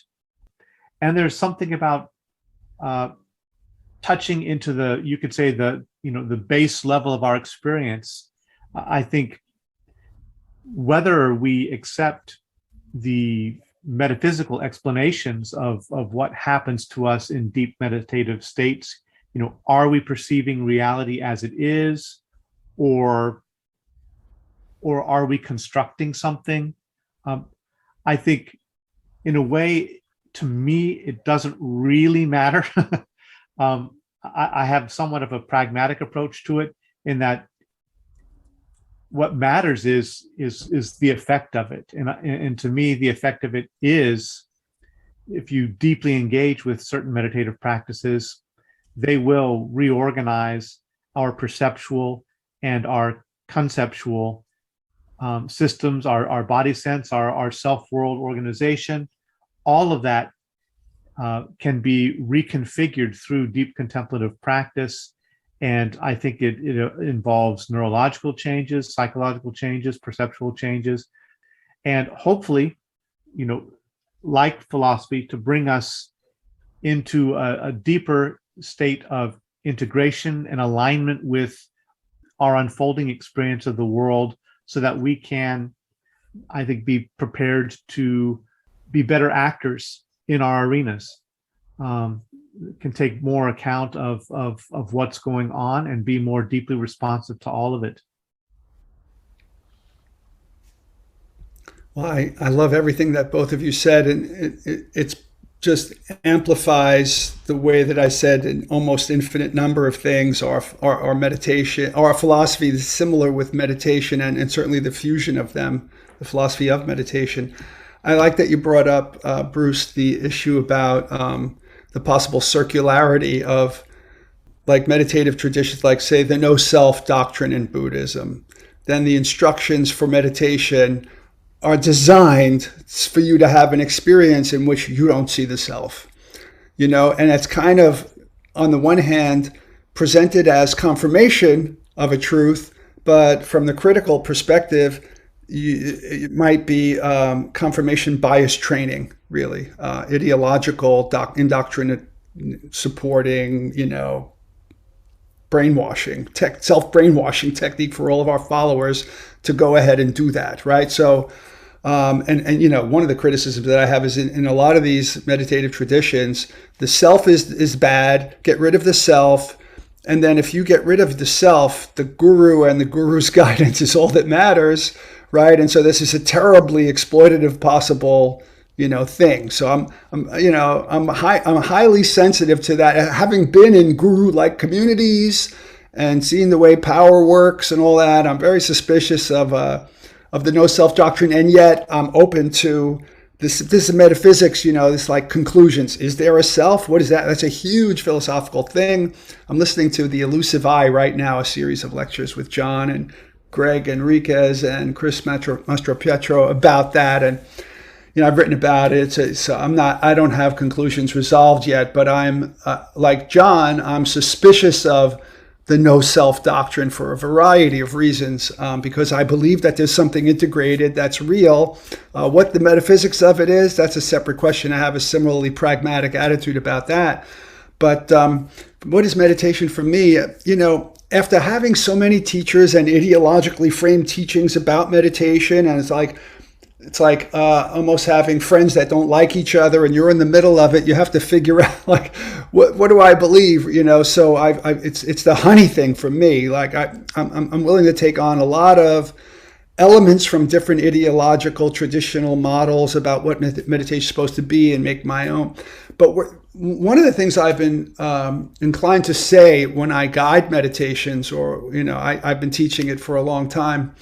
S2: And there's something about touching into the, you could say the, the base level of our experience, I think whether we accept the metaphysical explanations of what happens to us in deep meditative states, are we perceiving reality as it is, or are we constructing something? I think in a way, to me, it doesn't really matter. I have somewhat of a pragmatic approach to it, in that what matters is the effect of it. And to me, the effect of it is, if you deeply engage with certain meditative practices, they will reorganize our perceptual and our conceptual systems, our body sense, our self-world organization. All of that can be reconfigured through deep contemplative practice. And I think it involves neurological changes, psychological changes, perceptual changes, and hopefully, like philosophy, to bring us into a deeper state of integration and alignment with our unfolding experience of the world, so that we can, I think, be prepared to be better actors in our arenas. Can take more account of what's going on and be more deeply responsive to all of it.
S3: Well, I love everything that both of you said, and it's just amplifies the way that I said an almost infinite number of things. Our meditation, our philosophy is similar with meditation, and certainly the fusion of them, the philosophy of meditation. I like that you brought up, Bruce, the issue about the possible circularity of, like, meditative traditions, like, say, the no self doctrine in Buddhism. Then the instructions for meditation are designed for you to have an experience in which you don't see the self, and it's kind of, on the one hand, presented as confirmation of a truth, but from the critical perspective, it might be confirmation bias training, really, ideological indoctrinate supporting, brainwashing, self-brainwashing technique for all of our followers to go ahead and do that, right? So, and one of the criticisms that I have is in a lot of these meditative traditions, the self is bad. Get rid of the self. And then if you get rid of the self, the guru and the guru's guidance is all that matters, right? And so this is a terribly exploitative possible, thing. So I'm highly sensitive to that. Having been in guru-like communities and seeing the way power works and all that, I'm very suspicious of the no self doctrine. And yet I'm open to this is metaphysics, this, like, conclusions. Is there a self? What is that? That's a huge philosophical thing. I'm listening to The Elusive I right now, a series of lectures with John and Greg Enriquez and Chris Mastropietro about that. And, I've written about it. So I don't have conclusions resolved yet, but I'm, like John, I'm suspicious of the no self doctrine for a variety of reasons, because I believe that there's something integrated that's real. What the metaphysics of it is, that's a separate question. I have a similarly pragmatic attitude about that. But what is meditation for me? After having so many teachers and ideologically framed teachings about meditation, and it's like almost having friends that don't like each other, and you're in the middle of it. You have to figure out, like, what do I believe? So it's the honey thing for me. Like, I'm willing to take on a lot of elements from different ideological traditional models about what meditation is supposed to be and make my own. But one of the things I've been inclined to say when I guide meditations, or I've been teaching it for a long time,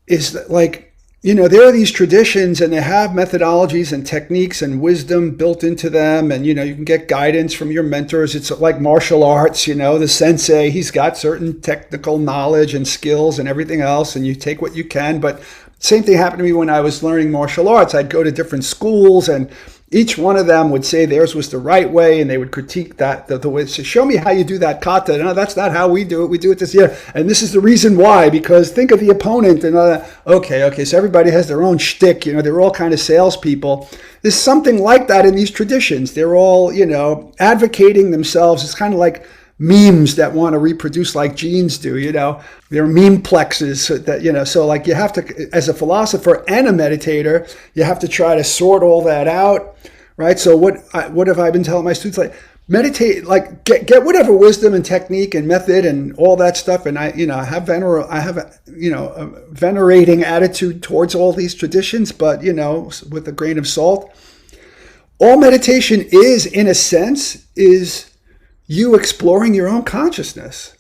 S3: is that, like, there are these traditions, and they have methodologies and techniques and wisdom built into them. And, you can get guidance from your mentors. It's like martial arts, the sensei, he's got certain technical knowledge and skills and everything else, and you take what you can. But same thing happened to me when I was learning martial arts. I'd go to different schools, and each one of them would say theirs was the right way, and they would critique that the way. So show me how you do that kata. No, that's not how we do it. We do it this year, and this is the reason why. Because think of the opponent, and okay. So everybody has their own shtick. They're all kind of salespeople. There's something like that in these traditions. They're all advocating themselves. It's kind of like memes that want to reproduce like genes do. They're meme plexes that so like you have to, as a philosopher and a meditator, you have to try to sort all that out, right? So what have I been telling my students? Like, meditate, like get whatever wisdom and technique and method and all that stuff, and I have a venerating attitude towards all these traditions, but with a grain of salt. All meditation is, in a sense, is you exploring your own consciousness.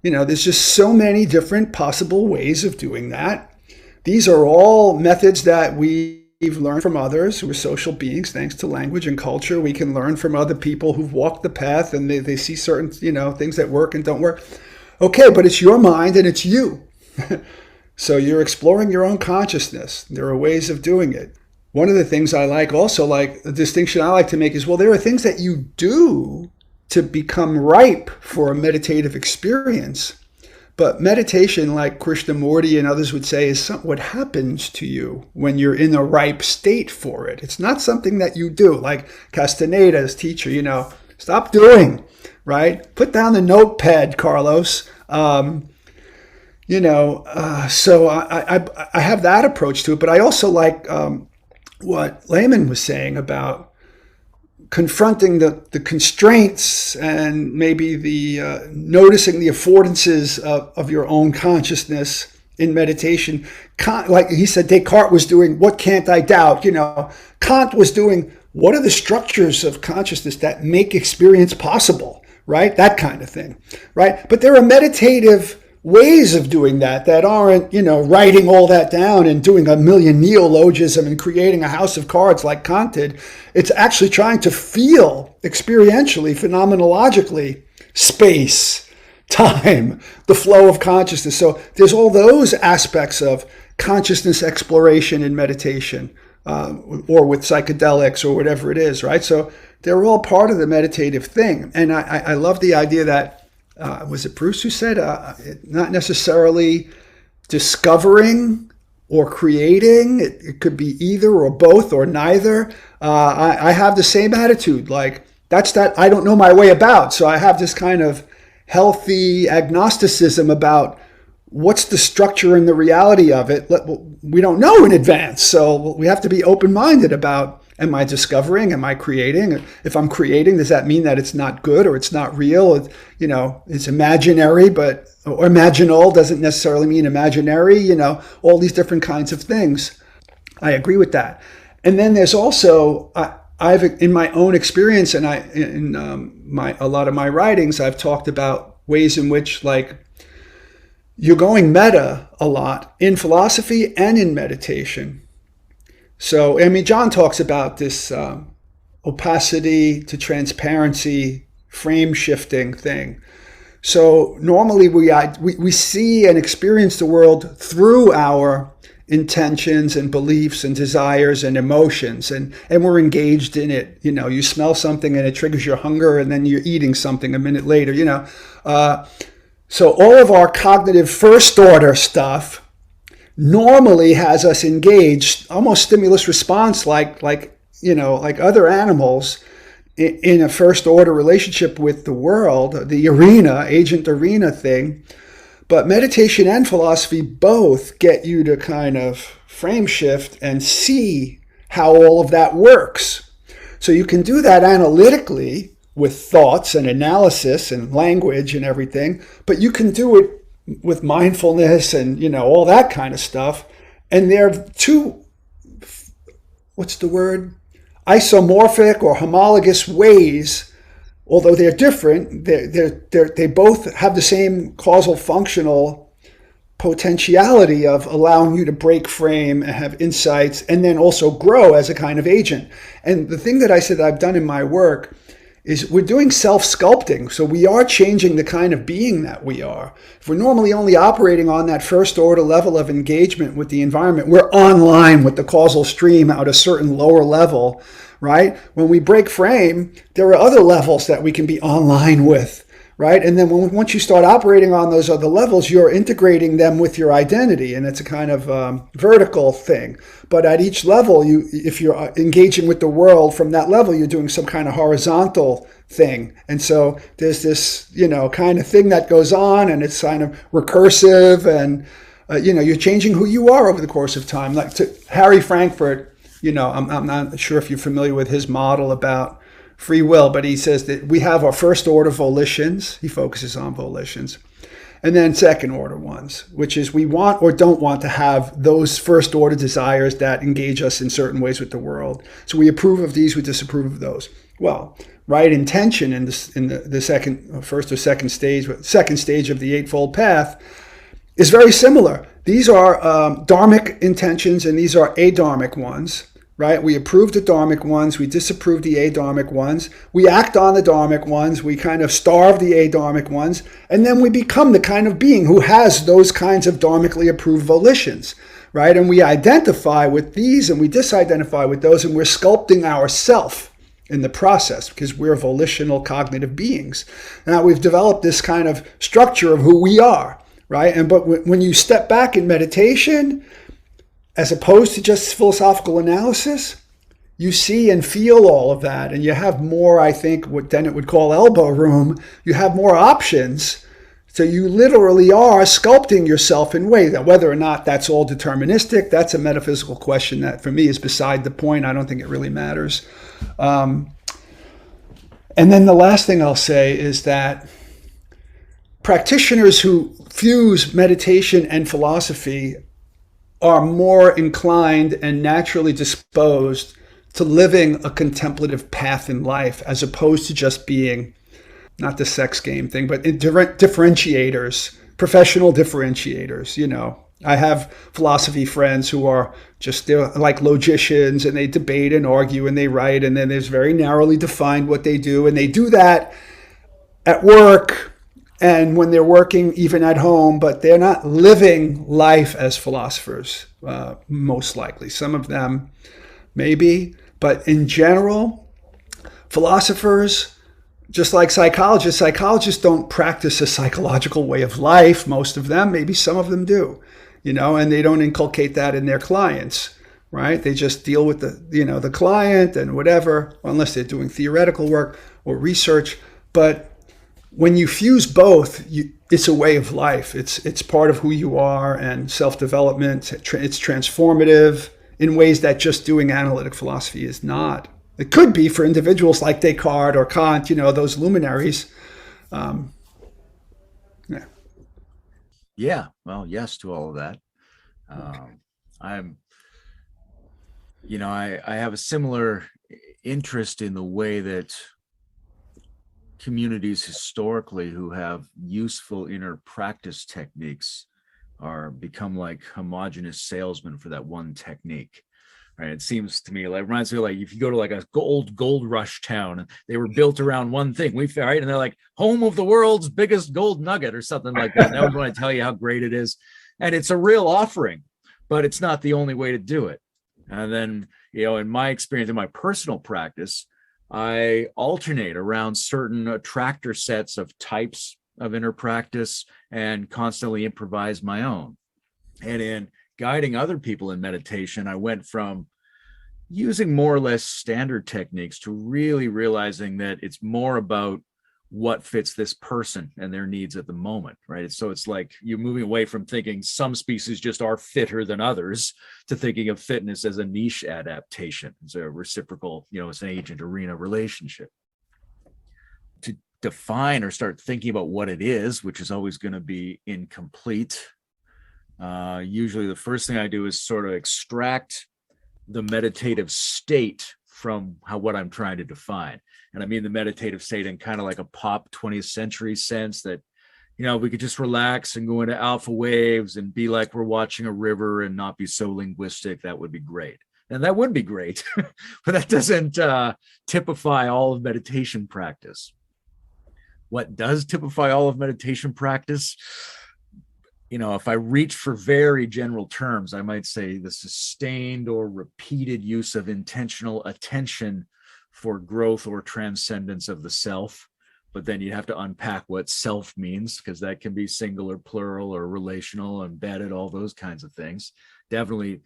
S3: There's just so many different possible ways of doing that. These are all methods that we've learned from others who are social beings. Thanks to language and culture, we can learn from other people who've walked the path, and they see certain things that work and don't work. Okay, but it's your mind and it's you. So you're exploring your own consciousness. There are ways of doing it. One of the things I like also, like the distinction I like to make is, well, there are things that you do to become ripe for a meditative experience. But meditation, like Krishnamurti and others would say, is what happens to you when you're in a ripe state for it. It's not something that you do, like Castaneda's teacher, stop doing, right? Put down the notepad, Carlos. So I have that approach to it, but I also like what Layman was saying about confronting the constraints and maybe the noticing the affordances of your own consciousness in meditation. Like he said, Descartes was doing, what can't I doubt? Kant was doing, what are the structures of consciousness that make experience possible, right? That kind of thing, right? But there are meditative ways of doing that aren't, writing all that down and doing a million neologism and creating a house of cards like Kant did. It's actually trying to feel experientially, phenomenologically, space, time, the flow of consciousness. So there's all those aspects of consciousness exploration in meditation, or with psychedelics or whatever it is, right? So they're all part of the meditative thing. And I love the idea that, was it Bruce who said, not necessarily discovering or creating? It could be either or both or neither. I have the same attitude. Like, that's that I don't know my way about. So I have this kind of healthy agnosticism about what's the structure and the reality of it. We don't know in advance. So we have to be open-minded about, am I discovering? Am I creating? If I'm creating, does that mean that it's not good or it's not real? It's imaginary, or imaginal doesn't necessarily mean imaginary, all these different kinds of things. I agree with that. And then there's also, I've in my own experience, and a lot of my writings, I've talked about ways in which, like, you're going meta a lot in philosophy and in meditation. So, John talks about this opacity to transparency, frame shifting thing. So normally we see and experience the world through our intentions and beliefs and desires and emotions, and we're engaged in it. You smell something and it triggers your hunger, and then you're eating something a minute later, So all of our cognitive first order stuff normally has us engaged, almost stimulus response, like other animals, in a first order relationship with the world, the agent arena thing. But meditation and philosophy both get you to kind of frame shift and see how all of that works. So you can do that analytically with thoughts and analysis and language and everything, but you can do it with mindfulness and, all that kind of stuff. And they're two, isomorphic or homologous ways, although they're different, they both have the same causal functional potentiality of allowing you to break frame and have insights and then also grow as a kind of agent. And the thing that I said I've done in my work is we're doing self-sculpting. So we are changing the kind of being that we are. If we're normally only operating on that first order level of engagement with the environment, we're online with the causal stream at a certain lower level, right? When we break frame, there are other levels that we can be online with, right? And then once you start operating on those other levels, you're integrating them with your identity, and it's a kind of vertical thing. But at each level, if you're engaging with the world from that level, you're doing some kind of horizontal thing. And so there's this, kind of thing that goes on, and it's kind of recursive, and you're changing who you are over the course of time. Like to Harry Frankfurt, I'm not sure if you're familiar with his model about free will, but he says that we have our first order volitions. He focuses on volitions. And then second order ones, which is we want or don't want to have those first order desires that engage us in certain ways with the world. So we approve of these, we disapprove of those. Well, right intention in the first or second stage of the Eightfold Path is very similar. These are dharmic intentions, and these are adharmic ones. Right? We approve the dharmic ones, we disapprove the adharmic ones, we act on the dharmic ones, we kind of starve the adharmic ones, and then we become the kind of being who has those kinds of dharmically approved volitions, right? And we identify with these and we disidentify with those, and we're sculpting ourself in the process because we're volitional cognitive beings. Now we've developed this kind of structure of who we are, right? But when you step back in meditation, as opposed to just philosophical analysis, you see and feel all of that. And you have more, I think, what Dennett would call elbow room. You have more options. So you literally are sculpting yourself in ways that whether or not that's all deterministic, that's a metaphysical question that for me is beside the point. I don't think it really matters. And then the last thing I'll say is that practitioners who fuse meditation and philosophy are more inclined and naturally disposed to living a contemplative path in life as opposed to just being, not the sex game thing, but differentiators, professional differentiators. I have philosophy friends who are they're like logicians, and they debate and argue and they write, and then there's very narrowly defined what they do, and they do that at work and when they're working even at home, but they're not living life as philosophers, most likely. Some of them maybe, but in general, philosophers, just like psychologists don't practice a psychological way of life, most of them. Maybe some of them do, and they don't inculcate that in their clients, right? They just deal with the client and whatever, unless they're doing theoretical work or research. But when you fuse both, it's a way of life. It's part of who you are, and self-development. It's transformative in ways that just doing analytic philosophy is not. It could be for individuals like Descartes or Kant, those luminaries.
S1: Yeah. Well, yes to all of that. I have a similar interest in the way that communities historically who have useful inner practice techniques are become like homogenous salesmen for that one technique. Right? It seems to me like, it reminds me of like if you go to like a gold rush town, and they were built around one thing, right? And they're like home of the world's biggest gold nugget or something like that. And I always want to tell you how great it is, and it's a real offering, but it's not the only way to do it. And then in my experience, in my personal practice, I alternate around certain attractor sets of types of inner practice and constantly improvise my own. And in guiding other people in meditation, I went from using more or less standard techniques to really realizing that it's more about what fits this person and their needs at the moment, right? So it's like you're moving away from thinking some species just are fitter than others to thinking of fitness as a niche adaptation. It's a reciprocal, it's an agent arena relationship. To define or start thinking about what it is, which is always going to be incomplete, usually the first thing I do is sort of extract the meditative state from what I'm trying to define. And I mean the meditative state in kind of like a pop 20th century sense that, we could just relax and go into alpha waves and be like we're watching a river and not be so linguistic. That would be great. And that would be great, but that doesn't typify all of meditation practice. What does typify all of meditation practice? If I reach for very general terms, I might say the sustained or repeated use of intentional attention for growth or transcendence of the self. But then you have to unpack what self means, because that can be singular, plural, or relational, embedded, all those kinds of things. Definitely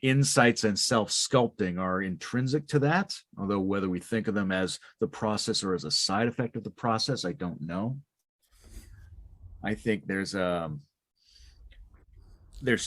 S1: insights and self-sculpting are intrinsic to that, although whether we think of them as the process or as a side effect of the process, I don't know. I think there's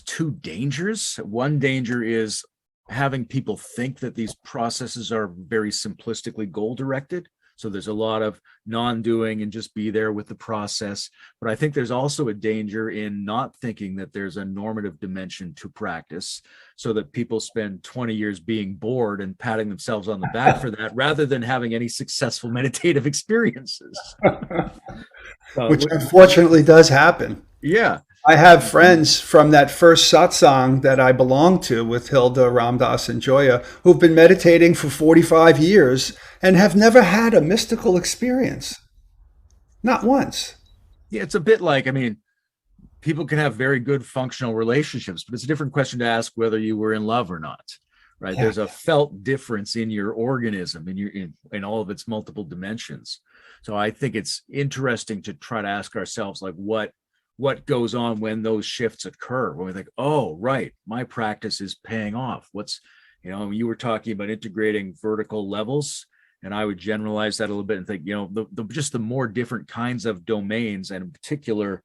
S1: two dangers. One danger is having people think that these processes are very simplistically goal-directed. So there's a lot of non-doing and just be there with the process. But I think there's also a danger in not thinking that there's a normative dimension to practice, so that people spend 20 years being bored and patting themselves on the back for that, rather than having any successful meditative experiences.
S3: Which unfortunately does happen.
S1: Yeah.
S3: I have friends from that first satsang that I belonged to with Hilda, Ramdas, and Joya who've been meditating for 45 years and have never had a mystical experience. Not once.
S1: Yeah, it's a bit like, people can have very good functional relationships, but it's a different question to ask whether you were in love or not, right? Yeah. There's a felt difference in your organism, in all of its multiple dimensions. So I think it's interesting to try to ask ourselves, like, what goes on when those shifts occur, when we think, oh, right, my practice is paying off. You were talking about integrating vertical levels, and I would generalize that a little bit and think, just the more different kinds of domains, and in particular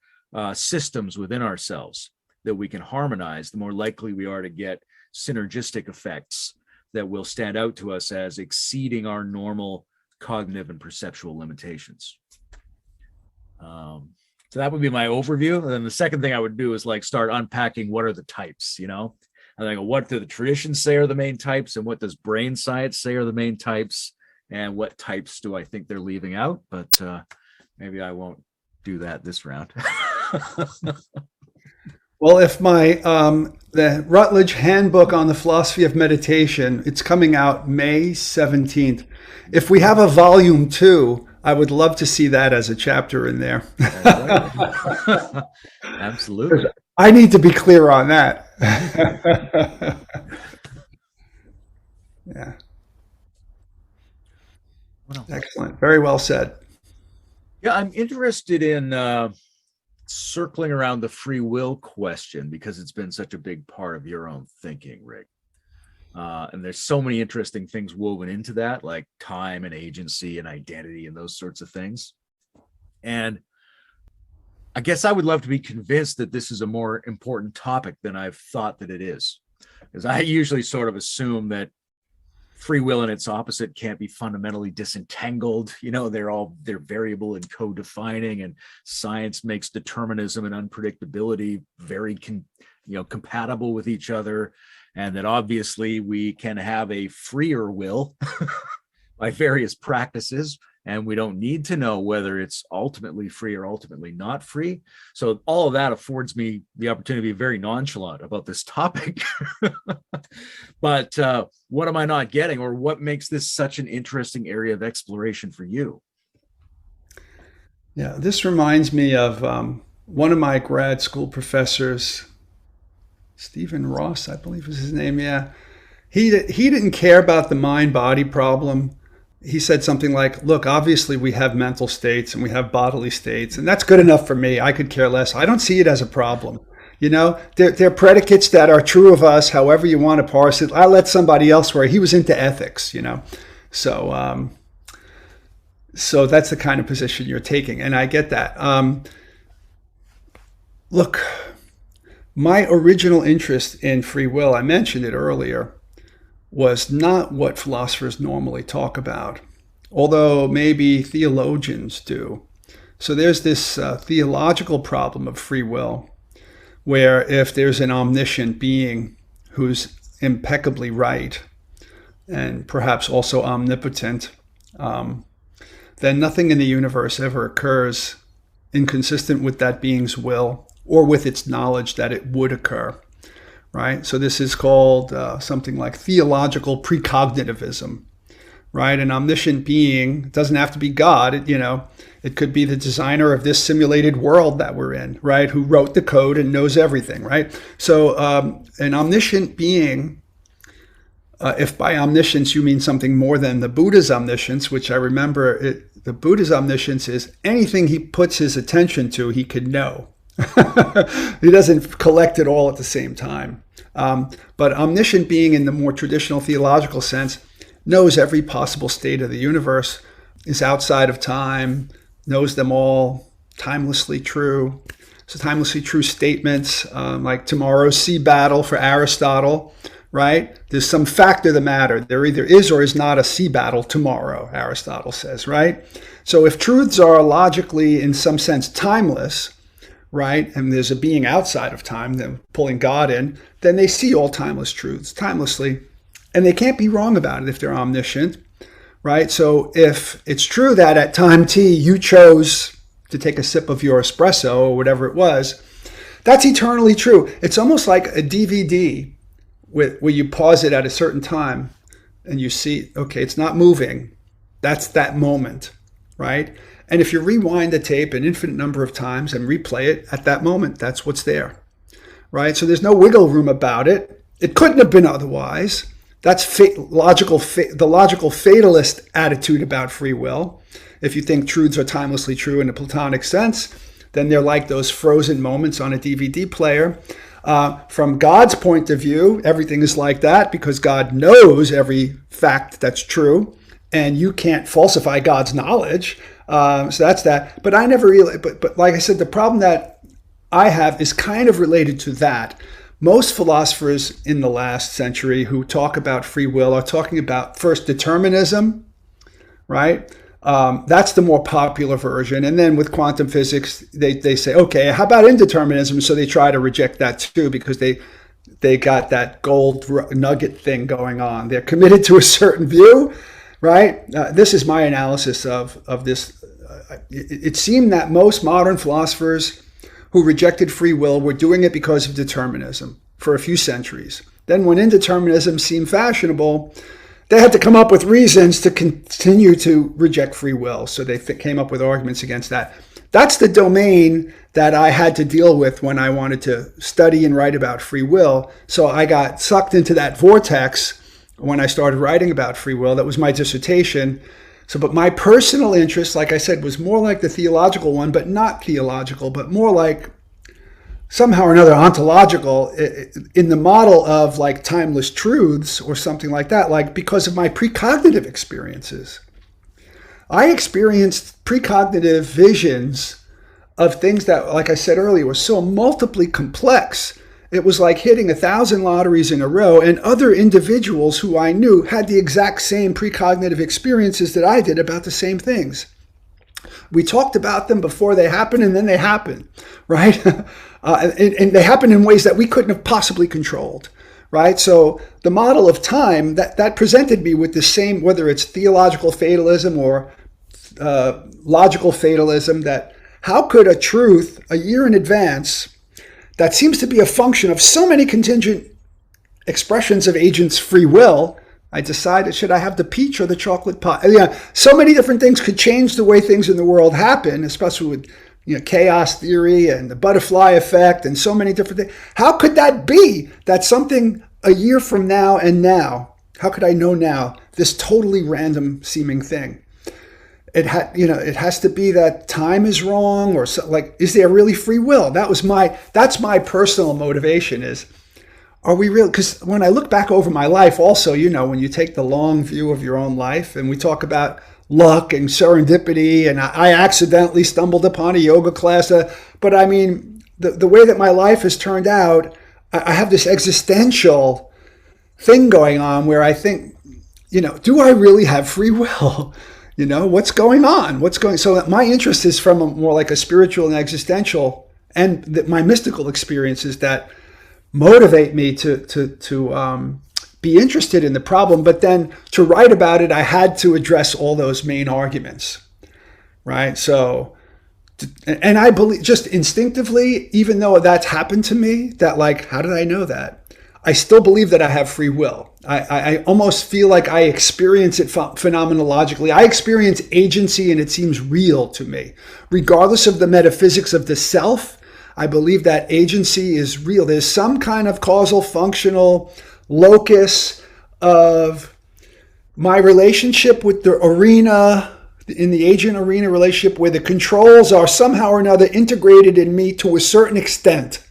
S1: systems within ourselves that we can harmonize, the more likely we are to get synergistic effects that will stand out to us as exceeding our normal cognitive and perceptual limitations. So that would be my overview. And then the second thing I would do is start unpacking what are the types, And I go, what do the traditions say are the main types, and what does brain science say are the main types, and what types do I think they're leaving out? But maybe I won't do that this round.
S3: Well, if the Routledge Handbook on the Philosophy of Meditation, it's coming out May 17th. If we have a volume 2, I would love to see that as a chapter in there.
S1: Absolutely.
S3: I need to be clear on that. Yeah. Excellent. Very well said.
S1: Yeah, I'm interested in circling around the free will question, because it's been such a big part of your own thinking, Rick. And there's so many interesting things woven into that, like time and agency and identity and those sorts of things. And I guess I would love to be convinced that this is a more important topic than I've thought that it is, because I usually sort of assume that free will and its opposite can't be fundamentally disentangled. They're variable and co-defining, and science makes determinism and unpredictability very compatible with each other. And that obviously we can have a freer will by various practices, and we don't need to know whether it's ultimately free or ultimately not free. So all of that affords me the opportunity to be very nonchalant about this topic. But what am I not getting, or what makes this such an interesting area of exploration for you?
S3: Yeah, this reminds me of one of my grad school professors, Stephen Ross, I believe is his name. Yeah. He didn't care about the mind-body problem. He said something like, look, obviously we have mental states and we have bodily states, and that's good enough for me. I could care less. I don't see it as a problem. They're predicates that are true of us, however you want to parse it. I'll let somebody else worry. He was into ethics, So that's the kind of position you're taking, and I get that. Look, my original interest in free will, I mentioned it earlier, was not what philosophers normally talk about, although maybe theologians do. So there's this theological problem of free will, where if there's an omniscient being who's impeccably right and perhaps also omnipotent, then nothing in the universe ever occurs inconsistent with that being's will or with its knowledge that it would occur. right? So this is called something like theological precognitivism, right? An omniscient being doesn't have to be God. It could be the designer of this simulated world that we're in, right? Who wrote the code and knows everything, right? So an omniscient being, if by omniscience you mean something more than the Buddha's omniscience, which I remember, the Buddha's omniscience is anything he puts his attention to, he could know. He doesn't collect it all at the same time. But omniscient being in the more traditional theological sense knows every possible state of the universe, is outside of time, knows them all, timelessly true. So timelessly true statements like tomorrow's sea battle for Aristotle, right? There's some fact of the matter. There either is or is not a sea battle tomorrow, Aristotle says, right? So if truths are logically, in some sense, timeless, right, and there's a being outside of time, then pulling God in, then they see all timeless truths timelessly, and they can't be wrong about it if they're omniscient, right? So if it's true that at time t you chose to take a sip of your espresso or whatever it was, that's eternally true. It's almost like a DVD where you pause it at a certain time and you see, okay, it's not moving. That's that moment, right? And if you rewind the tape an infinite number of times and replay it at that moment, that's what's there, right? So there's no wiggle room about it. It couldn't have been otherwise. That's the logical fatalist attitude about free will. If you think truths are timelessly true in a Platonic sense, then they're like those frozen moments on a DVD player. From God's point of view, everything is like that because God knows every fact that's true, and you can't falsify God's knowledge. So that's that. But I never really, but like I said, the problem that I have is kind of related to that. Most philosophers in the last century who talk about free will are talking about first determinism, right? That's the more popular version. And then with quantum physics, they say, okay, how about indeterminism? So they try to reject that too because they got that gold nugget thing going on. They're committed to a certain view, right? This is my analysis of this. It seemed that most modern philosophers who rejected free will were doing it because of determinism for a few centuries. Then when indeterminism seemed fashionable, they had to come up with reasons to continue to reject free will. So they came up with arguments against that. That's the domain that I had to deal with when I wanted to study and write about free will. So I got sucked into that vortex when I started writing about free will. That was my dissertation. So, but my personal interest, like I said, was more like the theological one, but not theological, but more like somehow or another ontological in the model of like timeless truths or something like that, like because of my precognitive experiences. I experienced precognitive visions of things that, like I said earlier, were so multiply complex. It was like hitting 1,000 lotteries in a row, and other individuals who I knew had the exact same precognitive experiences that I did about the same things. We talked about them before they happened, and then they happened, right? And they happened in ways that we couldn't have possibly controlled, right? So the model of time, that presented me with the same, whether it's theological fatalism or logical fatalism, that how could a truth a year in advance that seems to be a function of so many contingent expressions of agents' free will, I decided, should I have the peach or the chocolate pie? Yeah, so many different things could change the way things in the world happen, especially with chaos theory and the butterfly effect and so many different things. How could that be that something a year from now and now, how could I know now this totally random seeming thing? It has to be that time is wrong, or so, like, is there really free will? That's my personal motivation is, are we real? Because when I look back over my life also, when you take the long view of your own life and we talk about luck and serendipity, and I accidentally stumbled upon a yoga class, but I mean, the way that my life has turned out, I have this existential thing going on where I think, do I really have free will? What's going on? So my interest is from more like a spiritual and existential, and my mystical experiences that motivate me to be interested in the problem. But then to write about it, I had to address all those main arguments, right? So, and I believe just instinctively, even though that's happened to me, that like, how did I know that? I still believe that I have free will. I almost feel like I experience it phenomenologically. I experience agency and it seems real to me. Regardless of the metaphysics of the self, I believe that agency is real. There's some kind of causal functional locus of my relationship with the arena, in the agent arena relationship, where the controls are somehow or another integrated in me to a certain extent.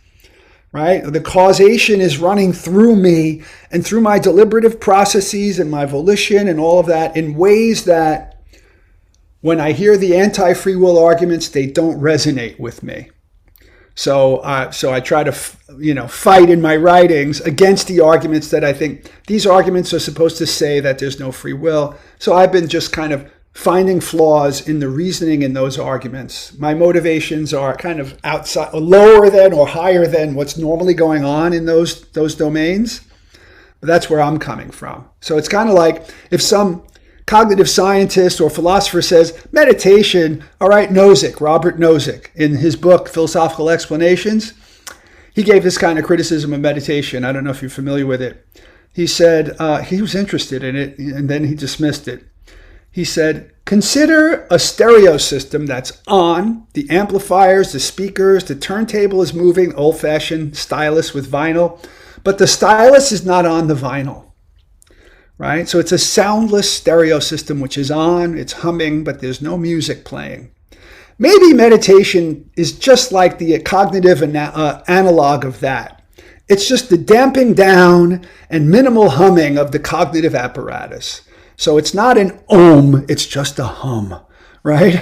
S3: Right? The causation is running through me and through my deliberative processes and my volition and all of that in ways that when I hear the anti-free will arguments, they don't resonate with me. So I try to, fight in my writings against the arguments that I think these arguments are supposed to say that there's no free will. So I've been just kind of finding flaws in the reasoning in those arguments. My motivations are kind of outside, lower than or higher than what's normally going on in those domains. But that's where I'm coming from. So it's kind of like if some cognitive scientist or philosopher says meditation, all right, Nozick, Robert Nozick, in his book Philosophical Explanations, he gave this kind of criticism of meditation. I don't know if you're familiar with it. He said he was interested in it and then he dismissed it. He said, consider a stereo system that's on, the amplifiers, the speakers, the turntable is moving, old-fashioned stylus with vinyl, but the stylus is not on the vinyl, right? So it's a soundless stereo system which is on, it's humming, but there's no music playing. Maybe meditation is just like the cognitive analog of that. It's just the damping down and minimal humming of the cognitive apparatus. So it's not an ohm, it's just a hum, right?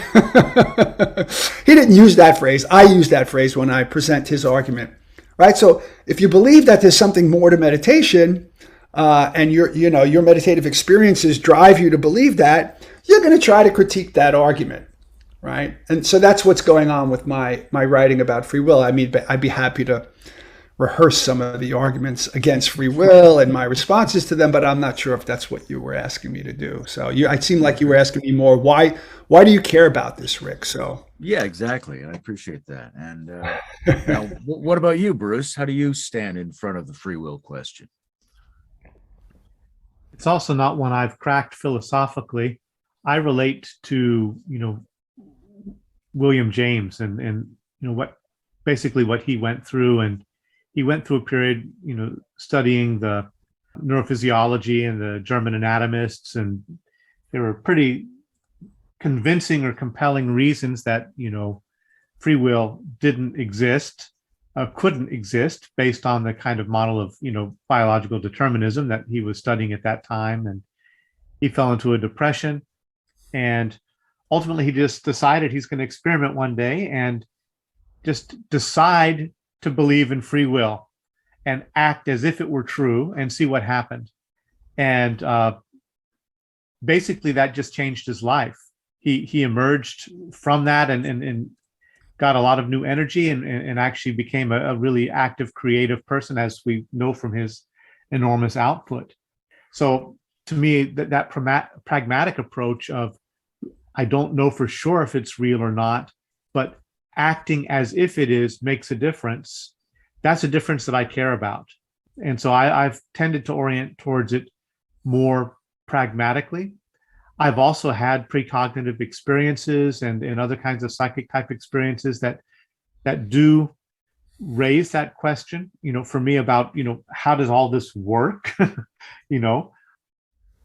S3: He didn't use that phrase. I use that phrase when I present his argument, right? So if you believe that there's something more to meditation, and your meditative experiences drive you to believe that, you're going to try to critique that argument, right? And so that's what's going on with my writing about free will. I mean, I'd be happy to rehearse some of the arguments against free will and my responses to them, but I'm not sure if that's what you were asking me to do. So it seemed like you were asking me more, why do you care about this, Rick? So
S1: yeah, exactly. I appreciate that. And now, what about you, Bruce? How do you stand in front of the free will question?
S2: It's also not one I've cracked philosophically. I relate to, William James and what he went through. And he went through a period, studying the neurophysiology and the German anatomists, and there were pretty convincing or compelling reasons that, free will didn't exist, couldn't exist based on the kind of model of, biological determinism that he was studying at that time. And he fell into a depression, and ultimately he just decided he's going to experiment one day and just decide to believe in free will and act as if it were true and see what happened. And basically that just changed his life. He emerged from that and got a lot of new energy and actually became a really active, creative person, as we know from his enormous output. So to me, that pragmatic approach of, I don't know for sure if it's real or not, but acting as if it is makes a difference. That's a difference that I care about. And so I've tended to orient towards it more pragmatically. I've also had precognitive experiences and other kinds of psychic type experiences that do raise that question, for me about, how does all this work?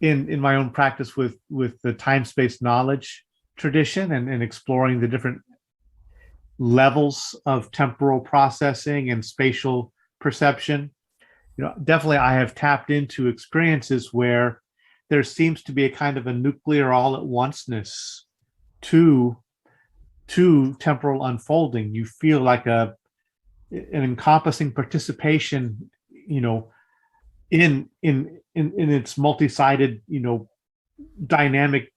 S2: In my own practice with the time-space knowledge tradition and exploring the different levels of temporal processing and spatial perception. Definitely I have tapped into experiences where there seems to be a kind of a nuclear all at onceness to temporal unfolding. You feel like an encompassing participation, in its multi-sided, dynamic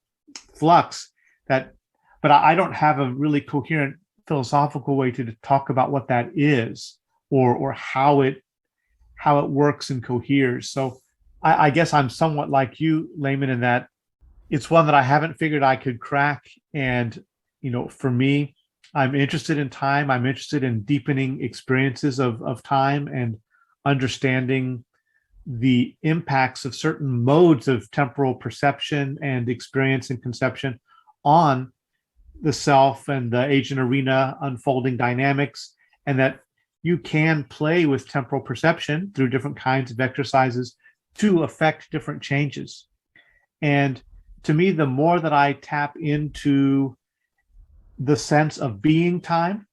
S2: flux but I don't have a really coherent philosophical way to talk about what that is or how it works and coheres. So I guess I'm somewhat like you, Layman, in that it's one that I haven't figured I could crack. And, for me, I'm interested in time. I'm interested in deepening experiences of time and understanding the impacts of certain modes of temporal perception and experience and conception on the self and the agent arena unfolding dynamics, and that you can play with temporal perception through different kinds of exercises to affect different changes. And to me, the more that I tap into the sense of being time,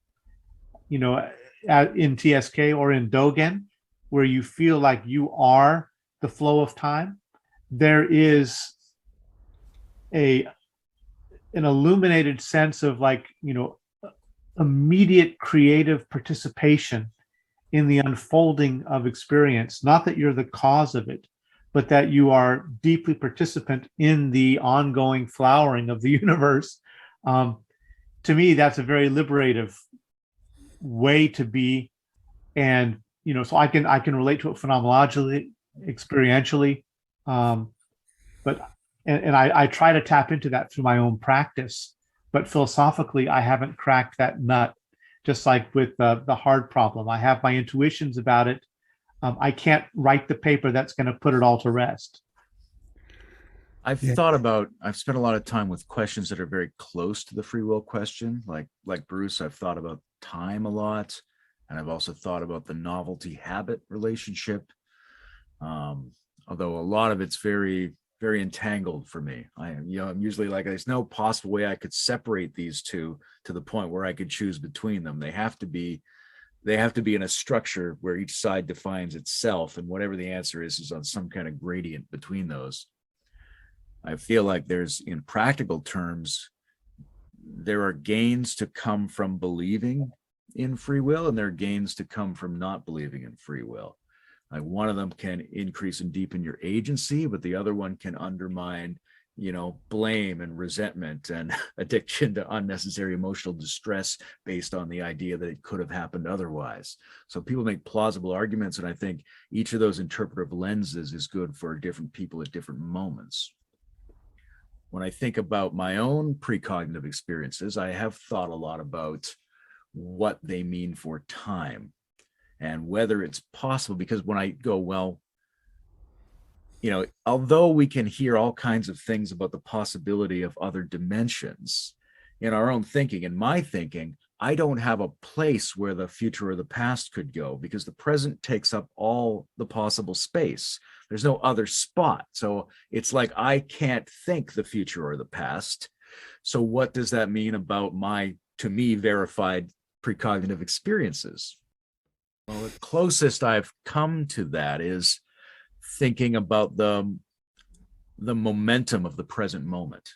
S2: you know, in TSK or in Dogen, where you feel like you are the flow of time, there is an illuminated sense of, like, you know, immediate creative participation in the unfolding of experience. Not that you're the cause of it, but that you are deeply participant in the ongoing flowering of the universe. To me, that's a very liberative way to be. And, you know, so I can relate to it phenomenologically, experientially, but I try to tap into that through my own practice. But philosophically, I haven't cracked that nut. Just like with the hard problem, I have my intuitions about it. I can't write the paper that's going to put it all to rest.
S1: I've spent a lot of time with questions that are very close to the free will question. Like Bruce, I've thought about time a lot. And I've also thought about the novelty habit relationship. Although a lot of it's very, very entangled for me. I'm usually like, there's no possible way I could separate these two to the point where I could choose between them. They have to be in a structure where each side defines itself, and whatever the answer is on some kind of gradient between those. I feel like in practical terms, there are gains to come from believing in free will, and there are gains to come from not believing in free will. Like, one of them can increase and deepen your agency, but the other one can undermine, blame and resentment and addiction to unnecessary emotional distress based on the idea that it could have happened otherwise. So people make plausible arguments, and I think each of those interpretive lenses is good for different people at different moments. When I think about my own precognitive experiences, I have thought a lot about what they mean for time and whether it's possible, because when I go, well, although we can hear all kinds of things about the possibility of other dimensions in our own thinking, in my thinking, I don't have a place where the future or the past could go, because the present takes up all the possible space. There's no other spot. So it's like I can't think the future or the past. So what does that mean about my, to me, verified precognitive experiences? Well, the closest I've come to that is thinking about the momentum of the present moment.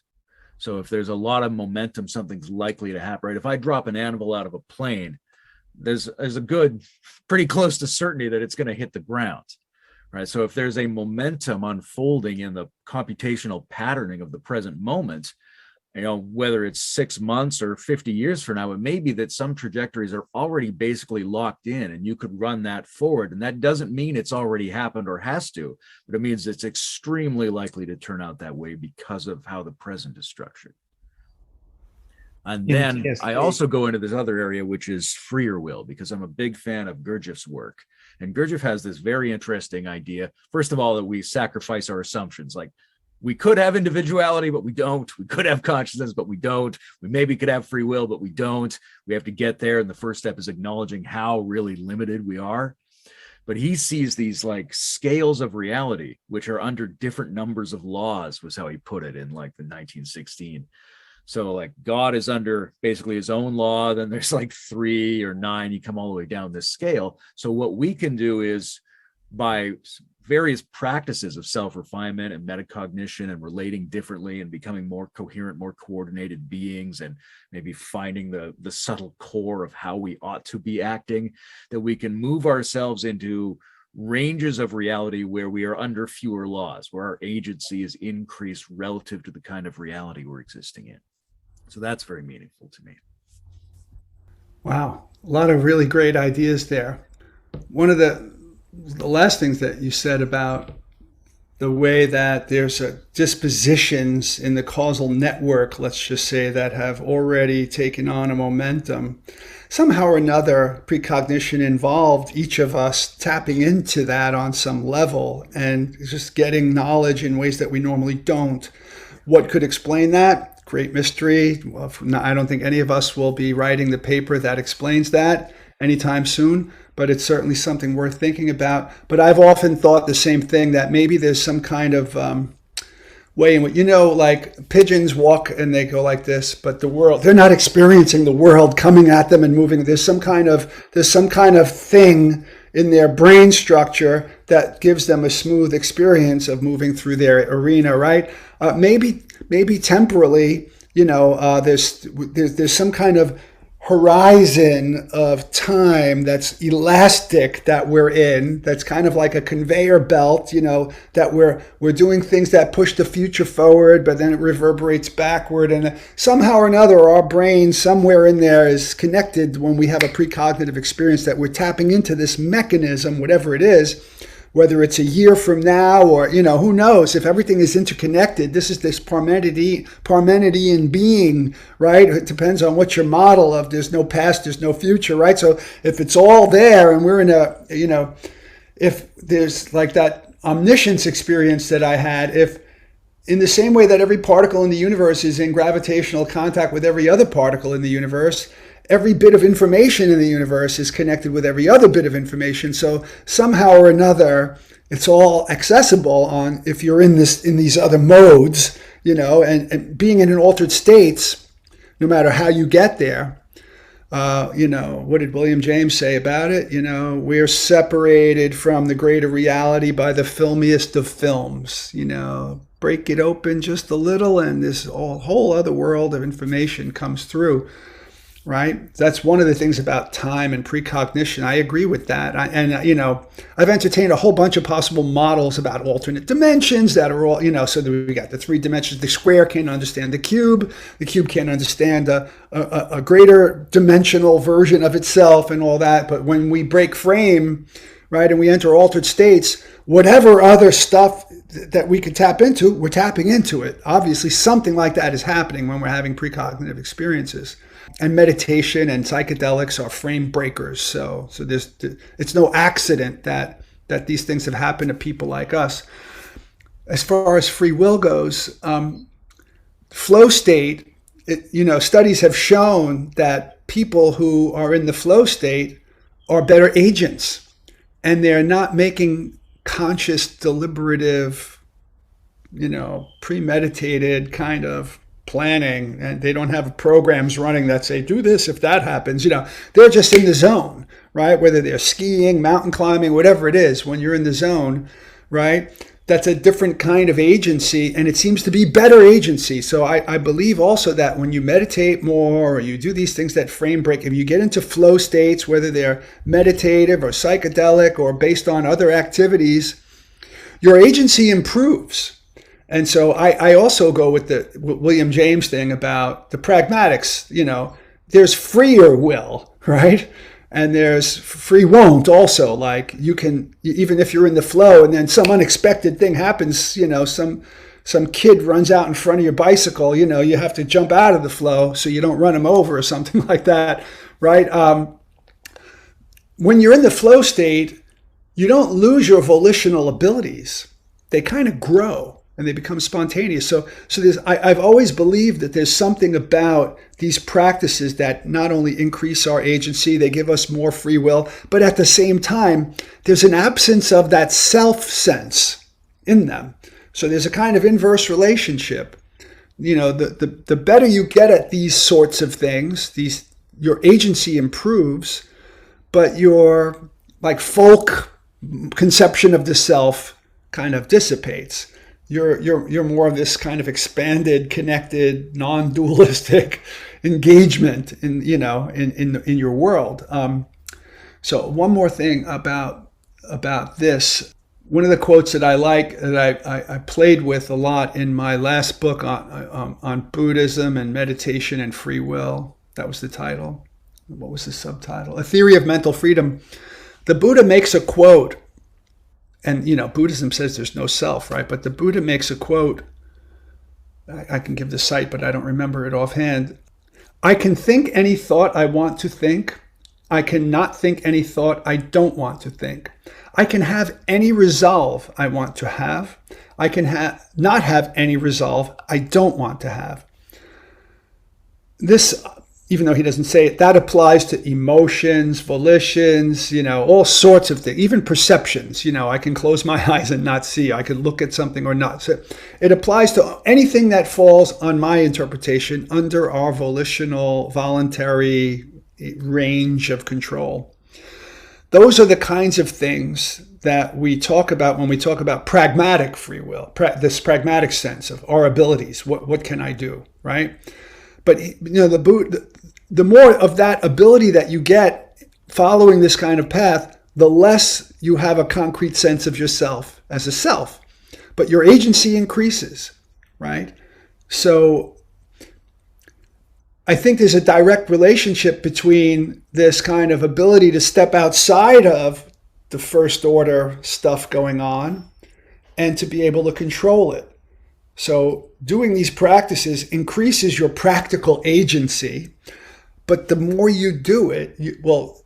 S1: So if there's a lot of momentum, something's likely to happen, right? If I drop an animal out of a plane, there's a good, pretty close to certainty that it's going to hit the ground, right? So if there's a momentum unfolding in the computational patterning of the present moment, whether it's 6 months or 50 years from now, it may be that some trajectories are already basically locked in and you could run that forward. And that doesn't mean it's already happened or has to, but it means it's extremely likely to turn out that way because of how the present is structured. And then I also go into this other area, which is freer will, because I'm a big fan of Gurdjieff's work. And Gurdjieff has this very interesting idea, first of all, that we sacrifice our assumptions. Like, we could have individuality, but we don't. We could have consciousness, but we don't. We maybe could have free will, but we don't. We have to get there. And the first step is acknowledging how really limited we are. But he sees these like scales of reality, which are under different numbers of laws, was how he put it in like the 1916. So like God is under basically his own law. Then there's like 3 or 9. You come all the way down this scale. So what we can do is, by various practices of self-refinement and metacognition and relating differently and becoming more coherent, more coordinated beings, and maybe finding the subtle core of how we ought to be acting, that we can move ourselves into ranges of reality where we are under fewer laws, where our agency is increased relative to the kind of reality we're existing in. So that's very meaningful to me.
S3: Wow. A lot of really great ideas there. One of the last things that you said about the way that there's dispositions in the causal network, let's just say, that have already taken on a momentum, somehow or another, precognition involved each of us tapping into that on some level and just getting knowledge in ways that we normally don't. What could explain that? Great mystery. Well, I don't think any of us will be writing the paper that explains that anytime soon, but it's certainly something worth thinking about. But I've often thought the same thing, that maybe there's some kind of way in which, like pigeons walk and they go like this, but the world, they're not experiencing the world coming at them and moving. There's some kind of thing in their brain structure that gives them a smooth experience of moving through their arena, right? Maybe temporally, there's some kind of horizon of time that's elastic that we're in, that's kind of like a conveyor belt, that we're doing things that push the future forward, but then it reverberates backward, and somehow or another our brain somewhere in there is connected when we have a precognitive experience, that we're tapping into this mechanism, whatever it is, whether it's a year from now or, who knows, if everything is interconnected. This is this Parmenidean being, right? It depends on what your model of there's no past, there's no future, right? So if it's all there and we're in if there's like that omniscience experience that I had, if in the same way that every particle in the universe is in gravitational contact with every other particle in the universe, every bit of information in the universe is connected with every other bit of information. So somehow or another, it's all accessible on if you're in these other modes, and being in an altered states, no matter how you get there. What did William James say about it? We're separated from the greater reality by the filmiest of films. Break it open just a little, and this whole other world of information comes through. Right? That's one of the things about time and precognition. I agree with that. I've entertained a whole bunch of possible models about alternate dimensions that are all, so that we got the 3 dimensions. The square can't understand the cube can't understand a greater dimensional version of itself and all that. But when we break frame, right, and we enter altered states, whatever other stuff that we could tap into, we're tapping into it. Obviously, something like that is happening when we're having precognitive experiences. And meditation and psychedelics are frame breakers. So it's no accident that these things have happened to people like us. As far as free will goes, flow state, studies have shown that people who are in the flow state are better agents, and they're not making conscious, deliberative, premeditated kind of planning, and they don't have programs running that say do this if that happens. They're just in the zone, right? Whether they're skiing, mountain climbing, whatever it is, when you're in the zone, right, that's a different kind of agency, and it seems to be better agency. So I believe also that when you meditate more or you do these things that frame break, if you get into flow states, whether they're meditative or psychedelic or based on other activities, your agency improves. And so I also go with the William James thing about the pragmatics. There's freer will, right? And there's free won't also. Like you can, even if you're in the flow and then some unexpected thing happens, some kid runs out in front of your bicycle, you have to jump out of the flow so you don't run him over or something like that, right? When you're in the flow state, you don't lose your volitional abilities. They kind of grow. And they become spontaneous. So I've always believed that there's something about these practices that not only increase our agency, they give us more free will, but at the same time, there's an absence of that self sense in them. So there's a kind of inverse relationship. The better you get at these sorts of things, your agency improves, but your like folk conception of the self kind of dissipates. You're more of this kind of expanded, connected, non-dualistic engagement in your world. So one more thing about this. One of the quotes that I like, that I played with a lot in my last book on Buddhism and meditation and free will. That was the title. What was the subtitle? A Theory of Mental Freedom. The Buddha makes a quote. And, Buddhism says there's no self, right? But the Buddha makes a quote. I can give the site, but I don't remember it offhand. I can think any thought I want to think. I cannot think any thought I don't want to think. I can have any resolve I want to have. I can not have any resolve I don't want to have. This, even though he doesn't say it, that applies to emotions, volitions, all sorts of things, even perceptions. I can close my eyes and not see. I can look at something or not. So it applies to anything that falls on my interpretation under our volitional, voluntary range of control. Those are the kinds of things that we talk about when we talk about pragmatic free will, this pragmatic sense of our abilities. What can I do, right? But the more of that ability that you get following this kind of path, the less you have a concrete sense of yourself as a self. But your agency increases, right? So I think there's a direct relationship between this kind of ability to step outside of the first order stuff going on and to be able to control it. So doing these practices increases your practical agency, but the more you do it,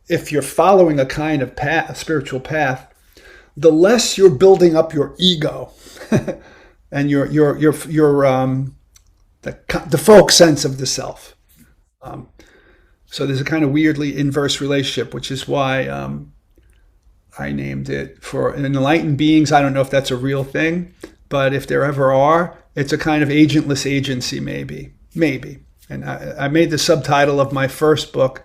S3: if you're following a kind of path, a spiritual path, the less you're building up your ego and the folk sense of the self. So there's a kind of weirdly inverse relationship, which is why I named it for enlightened beings. I don't know if that's a real thing, but if there ever are, it's a kind of agentless agency, maybe. And I made the subtitle of my first book,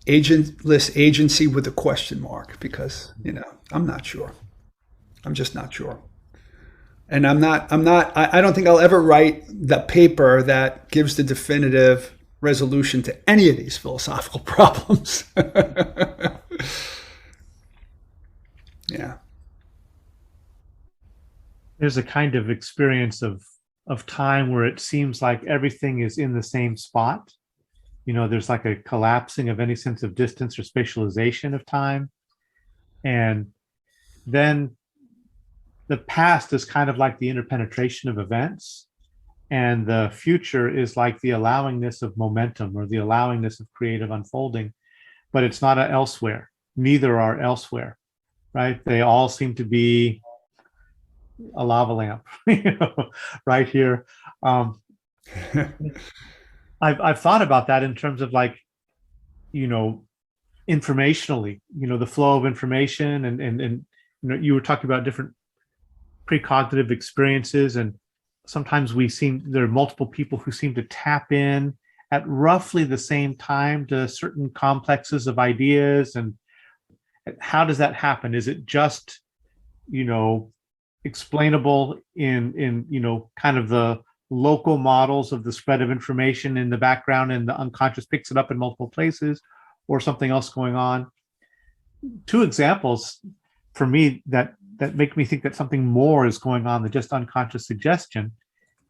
S3: Agentless Agency with a question mark, because, I'm not sure. I'm just not sure. And I don't think I'll ever write the paper that gives the definitive resolution to any of these philosophical problems. Yeah.
S2: There's a kind of experience of time where it seems like everything is in the same spot. There's like a collapsing of any sense of distance or spatialization of time. And then the past is kind of like the interpenetration of events. And the future is like the allowingness of momentum or the allowingness of creative unfolding. But it's not an elsewhere. Neither are elsewhere, right? They all seem to be a lava lamp, right here. I've thought about that in terms of informationally, the flow of information and you were talking about different precognitive experiences, and sometimes there are multiple people who seem to tap in at roughly the same time to certain complexes of ideas. And how does that happen? Is it just, explainable in kind of the local models of the spread of information in the background, and the unconscious picks it up in multiple places, or something else going on? Two examples for me that make me think that something more is going on than just unconscious suggestion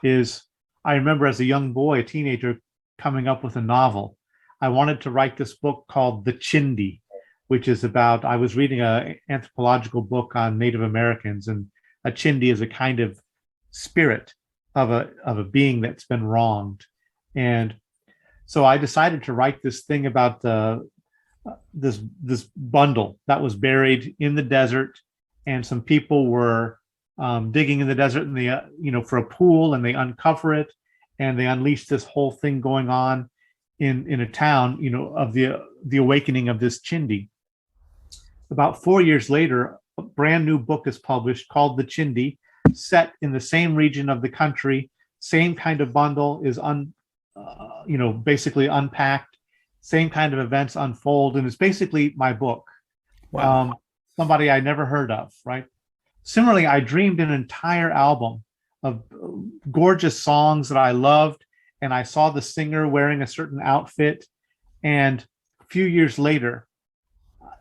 S2: is, I remember as a young boy, a teenager, coming up with a novel. I wanted to write this book called The Chindi, which is about, I was reading an anthropological book on Native Americans, and a Chindi is a kind of spirit of a being that's been wronged. And so I decided to write this thing about this bundle that was buried in the desert, and some people were digging in the desert, and they for a pool, and they uncover it, and they unleash this whole thing going on in a town, of the awakening of this Chindi. About 4 years later, a brand new book is published called The Chindi, set in the same region of the country. Same kind of bundle is basically unpacked. Same kind of events unfold, and it's basically my book.
S3: Wow.
S2: Somebody I never heard of, right? Similarly, I dreamed an entire album of gorgeous songs that I loved, and I saw the singer wearing a certain outfit. And a few years later,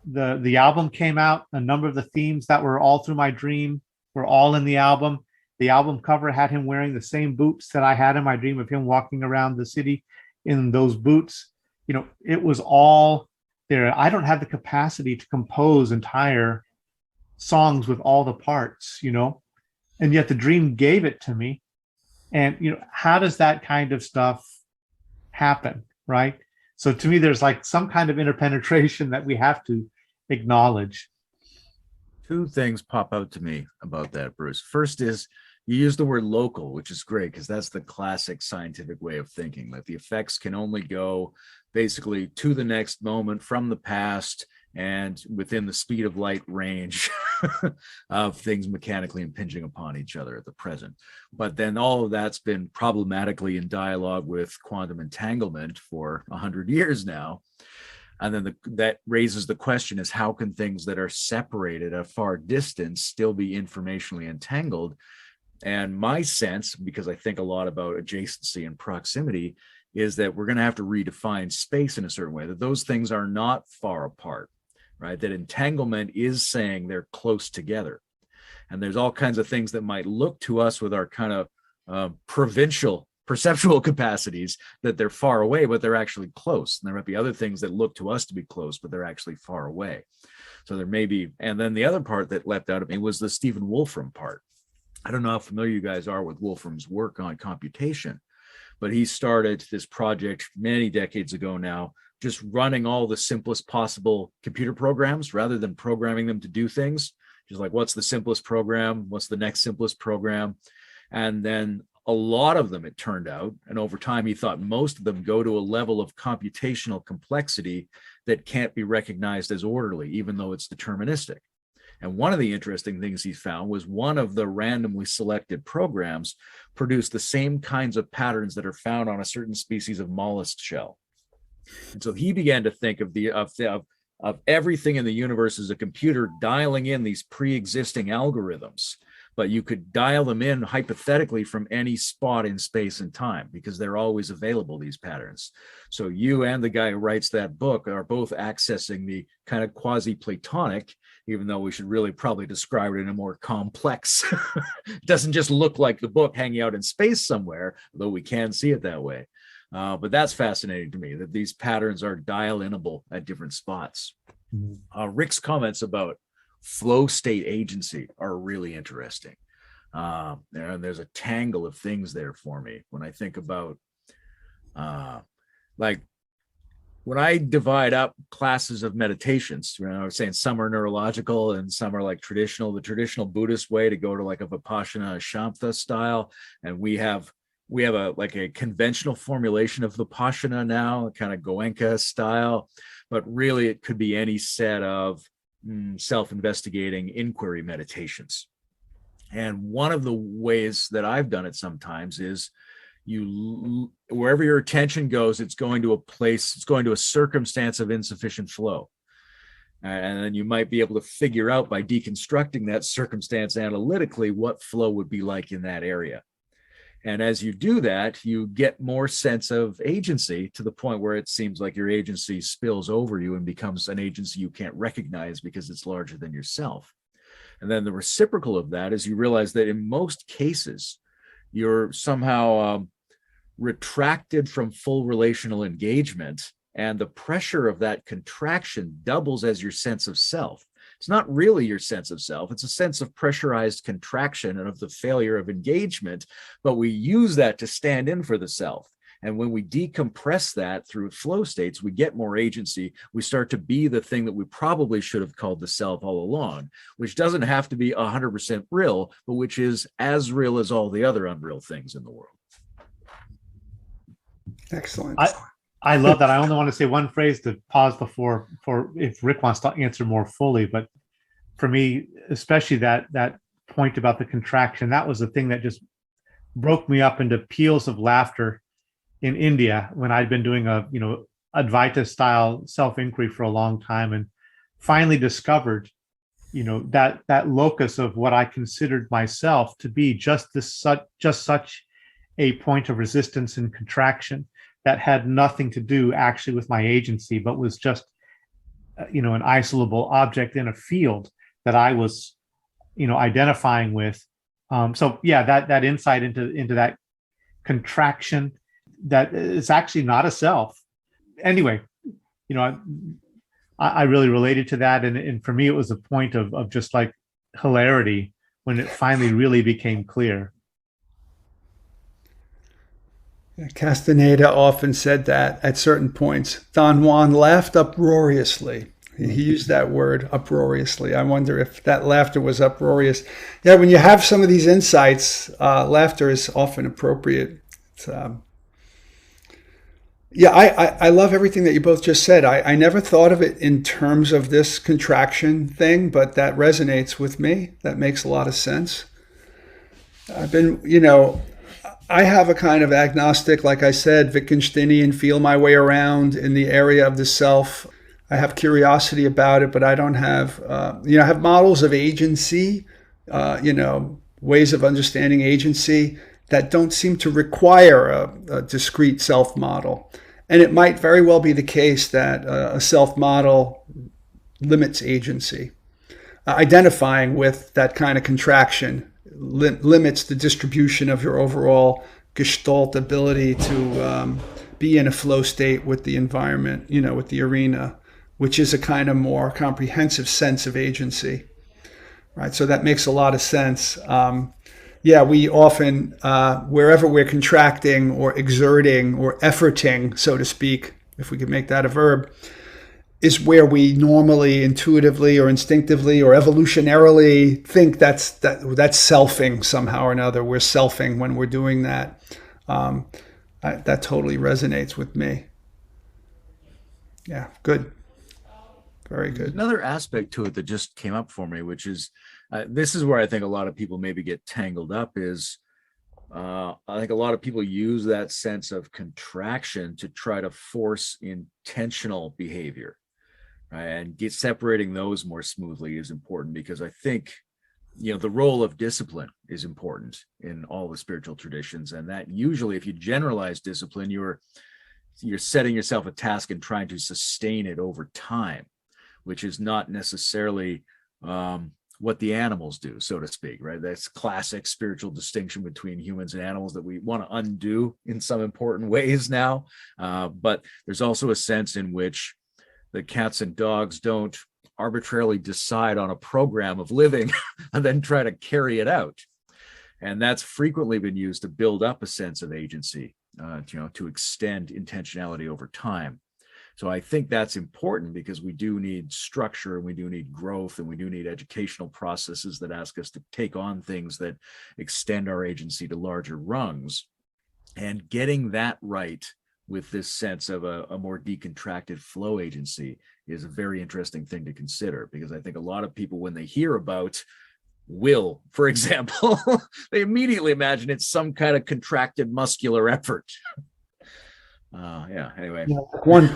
S2: the album came out. A number of the themes that were all through my dream were all in the album. The album cover had him wearing the same boots that I had in my dream of him walking around the city in those boots. It was all there. I don't have the capacity to compose entire songs with all the parts, and yet the dream gave it to me. And, how does that kind of stuff happen? right? So to me, there's like some kind of interpenetration that we have to acknowledge.
S1: Two things pop out to me about that, Bruce. First is you use the word local, which is great because that's the classic scientific way of thinking, that the effects can only go basically to the next moment from the past and within the speed of light range of things mechanically impinging upon each other at the present. But then all of that's been problematically in dialogue with quantum entanglement for 100 years now. And then that raises the question is how can things that are separated at a far distance still be informationally entangled? And my sense, because I think a lot about adjacency and proximity, is that we're going to have to redefine space in a certain way, that those things are not far apart, right? That entanglement is saying they're close together. And there's all kinds of things that might look to us with our kind of provincial perceptual capacities that they're far away, but they're actually close. And there might be other things that look to us to be close, but they're actually far away. So there may be, and then the other part that leapt out at me was the Stephen Wolfram part. I don't know how familiar you guys are with Wolfram's work on computation, but he started this project many decades ago now, just running all the simplest possible computer programs rather than programming them to do things. Just like, what's the simplest program? What's the next simplest program? And then a lot of them, it turned out, and over time, he thought most of them go to a level of computational complexity that can't be recognized as orderly, even though it's deterministic. And one of the interesting things he found was one of the randomly selected programs produced the same kinds of patterns that are found on a certain species of mollusk shell. And so he began to think of everything in the universe as a computer dialing in these pre-existing algorithms, but you could dial them in hypothetically from any spot in space and time because they're always available, these patterns. So you and the guy who writes that book are both accessing the kind of quasi-Platonic, even though we should really probably describe it in a more complex, it doesn't just look like the book hanging out in space somewhere, though we can see it that way. But that's fascinating to me, that these patterns are dial-inable at different spots. Rick's comments about flow state agency are really interesting. And there's a tangle of things there for me when I think about, like, when I divide up classes of meditations, I was saying some are neurological and some are like traditional, the traditional Buddhist way to go to like a Vipassana Shantha style. And we have a conventional formulation of Vipassana now, kind of Goenka style, but really it could be any set of self-investigating inquiry meditations. And one of the ways that I've done it sometimes is wherever your attention goes, it's going to a place, it's going to a circumstance of insufficient flow. And then you might be able to figure out by deconstructing that circumstance analytically what flow would be like in that area. And as you do that, you get more sense of agency to the point where it seems like your agency spills over you and becomes an agency you can't recognize because it's larger than yourself. And then the reciprocal of that is you realize that in most cases, you're somehow retracted from full relational engagement, and the pressure of that contraction doubles as your sense of self. It's not really your sense of self. It's a sense of pressurized contraction and of the failure of engagement, but we use that to stand in for the self. And when we decompress that through flow states, we get more agency. We start to be the thing that we probably should have called the self all along, which doesn't have to be 100% real, but which is as real as all the other unreal things in the world.
S3: Excellent.
S2: I love that. I only want to say one phrase to pause before for if Rick wants to answer more fully. But for me, especially that point about the contraction, that was the thing that just broke me up into peals of laughter in India when I'd been doing a Advaita style self-inquiry for a long time, and finally discovered that locus of what I considered myself to be just such a point of resistance and contraction that had nothing to do actually with my agency, but was just, an isolable object in a field that I was, identifying with. That insight into that contraction that is actually not a self. Anyway, I really related to that. And for me, it was a point of just like hilarity when it finally really became clear.
S3: Castaneda often said that at certain points. Don Juan laughed uproariously. He used that word, uproariously. I wonder if that laughter was uproarious. Yeah, when you have some of these insights, laughter is often appropriate. Yeah, I love everything that you both just said. I never thought of it in terms of this contraction thing, but that resonates with me. That makes a lot of sense. I've been, I have a kind of agnostic, like I said, Wittgensteinian feel my way around in the area of the self. I have curiosity about it, but I don't have, I have models of agency, ways of understanding agency that don't seem to require a discrete self model. And it might very well be the case that a self model limits agency. Identifying with that kind of contraction limits the distribution of your overall gestalt ability to be in a flow state with the environment, with the arena, which is a kind of more comprehensive sense of agency, right? So that makes a lot of sense. We often, wherever we're contracting or exerting or efforting, so to speak, if we could make that a verb, is where we normally, intuitively or instinctively or evolutionarily think that's selfing somehow or another. We're selfing when we're doing that. That totally resonates with me. Yeah, good. Very good.
S1: Another aspect to it that just came up for me, which is, this is where I think a lot of people maybe get tangled up is, I think a lot of people use that sense of contraction to try to force intentional behavior, right? And separating those more smoothly is important, because I think, the role of discipline is important in all the spiritual traditions. And that usually, if you generalize discipline, you're setting yourself a task and trying to sustain it over time, which is not necessarily what the animals do, so to speak, right? That's classic spiritual distinction between humans and animals that we want to undo in some important ways now. But there's also a sense in which the cats and dogs don't arbitrarily decide on a program of living and then try to carry it out. And that's frequently been used to build up a sense of agency, to extend intentionality over time. So I think that's important, because we do need structure, and we do need growth, and we do need educational processes that ask us to take on things that extend our agency to larger rungs. And getting that right with this sense of a more decontracted flow agency is a very interesting thing to consider, because I think a lot of people, when they hear about will, for example, they immediately imagine it's some kind of contracted muscular effort. Anyway.
S3: One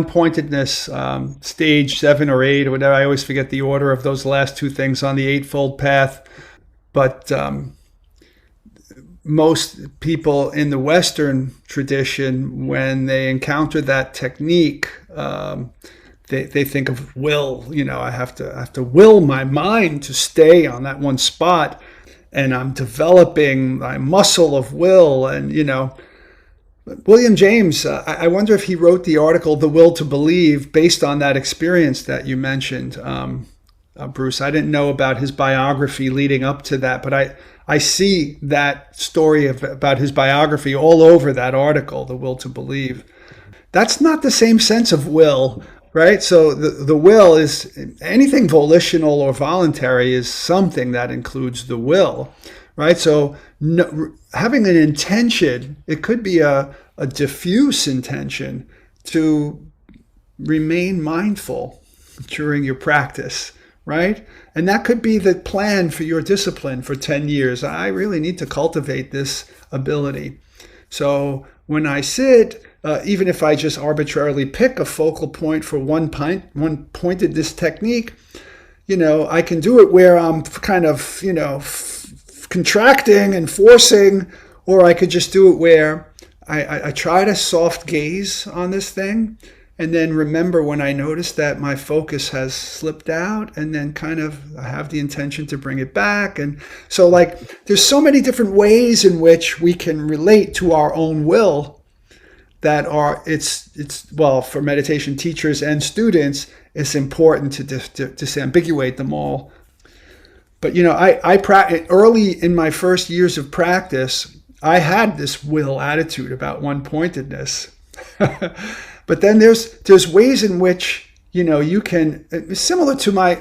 S3: pointedness, stage 7 or 8 or whatever. I always forget the order of those last two things on the Eightfold Path. But most people in the Western tradition, when they encounter that technique, they think of will. I have to will my mind to stay on that one spot, and I'm developing my muscle of will. And William James, I wonder if he wrote the article "The Will to Believe" based on that experience that you mentioned, Bruce. I didn't know about his biography leading up to that, but I see that story about his biography all over that article, "The Will to Believe." That's not the same sense of will, right? So the will is anything volitional or voluntary is something that includes the will, right? So having an intention, it could be a diffuse intention to remain mindful during your practice, right? And that could be the plan for your discipline for 10 years. I really need to cultivate this ability. So when I sit, even if I just arbitrarily pick a focal point for one pointedness technique, I can do it where I'm kind of, contracting and forcing, or I could just do it where I try to soft gaze on this thing, and then remember when I notice that my focus has slipped out, and then kind of I have the intention to bring it back. And so there's so many different ways in which we can relate to our own will that it's for meditation teachers and students, it's important to disambiguate them all. But I early in my first years of practice, I had this will attitude about one-pointedness. But then there's ways in which, you can, similar to my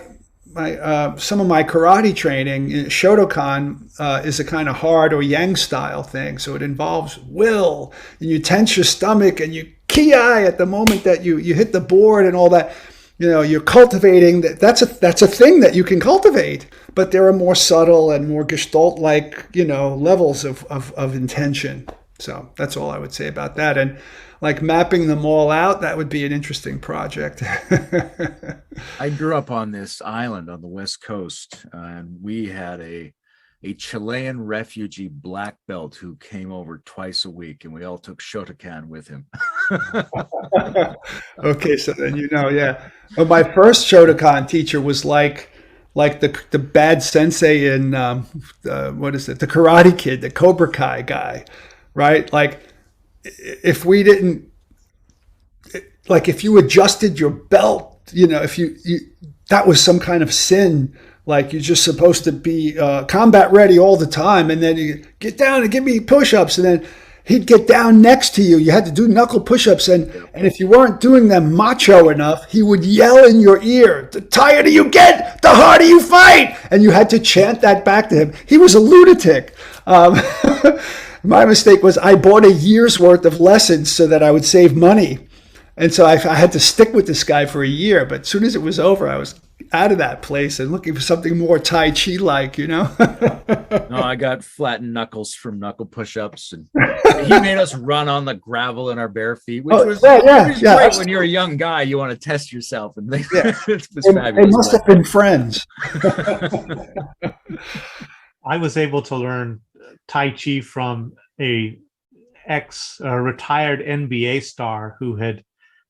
S3: some of my karate training. Shotokan is a kind of hard or yang style thing, so it involves will, and you tense your stomach and you ki-ai at the moment that you hit the board and all that. You're cultivating that. That's a thing that you can cultivate, but there are more subtle and more gestalt like levels of intention. So that's all I would say about that. And like mapping them all out, that would be an interesting project.
S1: I grew up on this island on the West Coast, and we had a Chilean refugee black belt who came over twice a week, and we all took Shotokan with him.
S3: Okay, so then yeah. Well, my first Shotokan teacher was like the bad sensei in what is it? The Karate Kid, the Cobra Kai guy, right? Like if we didn't, like if you adjusted your belt, if you that was some kind of sin. Like you're just supposed to be combat ready all the time, and then you get down and give me push-ups, and then he'd get down next to you. You had to do knuckle push-ups, and if you weren't doing them macho enough, he would yell in your ear, "The tighter you get, the harder you fight," and you had to chant that back to him. He was a lunatic. My mistake was I bought a year's worth of lessons so that I would save money, and so I had to stick with this guy for a year. But as soon as it was over, I was out of that place and looking for something more Tai Chi like,
S1: No, I got flattened knuckles from knuckle push-ups, and he made us run on the gravel in our bare feet, which was great. When you're a young guy, you want to test yourself, and it was fabulous.
S3: They must have been friends.
S2: I was able to learn Tai Chi from a retired NBA star who had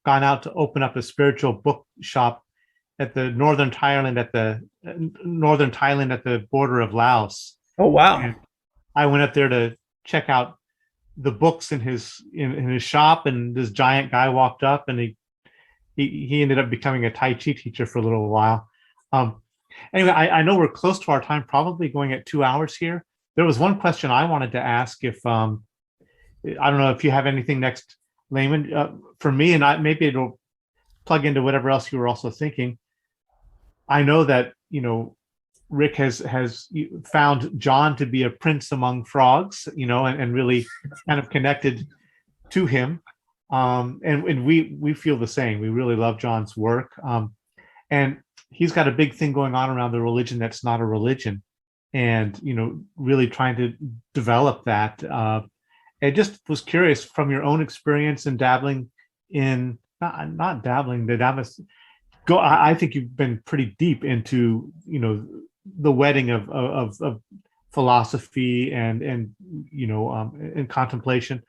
S2: gone out to open up a spiritual bookshop at the northern Thailand at the border of Laos.
S3: Oh wow!
S2: And I went up there to check out the books in his shop, and this giant guy walked up, and he ended up becoming a Tai Chi teacher for a little while. Anyway, I know we're close to our time, probably going at 2 hours here. There was one question I wanted to ask. If I don't know if you have anything next, Layman, for me, and maybe it'll plug into whatever else you were also thinking. I know that Rick has found John to be a prince among frogs, and really kind of connected to him, and we feel the same. We really love John's work, and he's got a big thing going on around the religion that's not a religion, and really trying to develop that. I just was curious from your own experience in dabbling in. Not dabbling. I think you've been pretty deep into the wedding of philosophy and contemplation.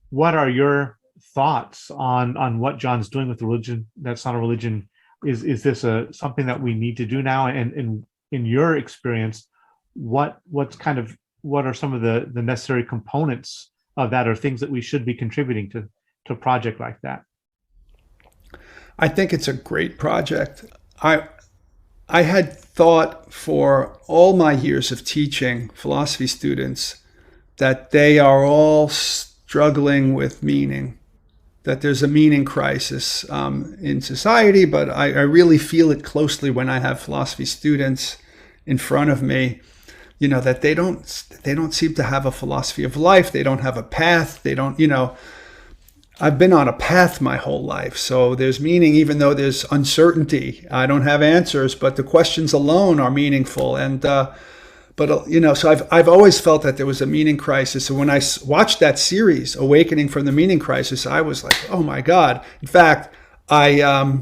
S2: What are your thoughts on what John's doing with the religion that's not a religion? Is this something that we need to do now? And in your experience, what are some of the necessary components of that, or things that we should be contributing to a project like that?
S3: I think it's a great project. I had thought for all my years of teaching philosophy students that they are all struggling with meaning, that there's a meaning crisis in society, but I really feel it closely when I have philosophy students in front of me, that they don't seem to have a philosophy of life. They don't have a path. They don't, I've been on a path my whole life. So there's meaning, even though there's uncertainty. I don't have answers, but the questions alone are meaningful. And, so I've always felt that there was a meaning crisis. And when I watched that series, Awakening from the Meaning Crisis, I was like, oh my God. In fact, I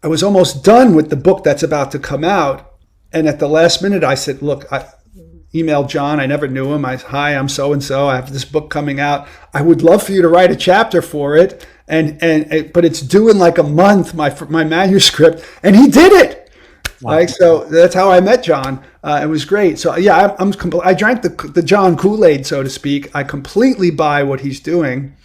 S3: was almost done with the book that's about to come out. And at the last minute, I said, look, I emailed John. I never knew him. Hi, I'm so-and-so. I have this book coming out. I would love for you to write a chapter for it. But it's due in like a month, my manuscript. And he did it. Wow. Like, so that's how I met John. It was great. So yeah, I drank the John Kool-Aid, so to speak. I completely buy what he's doing.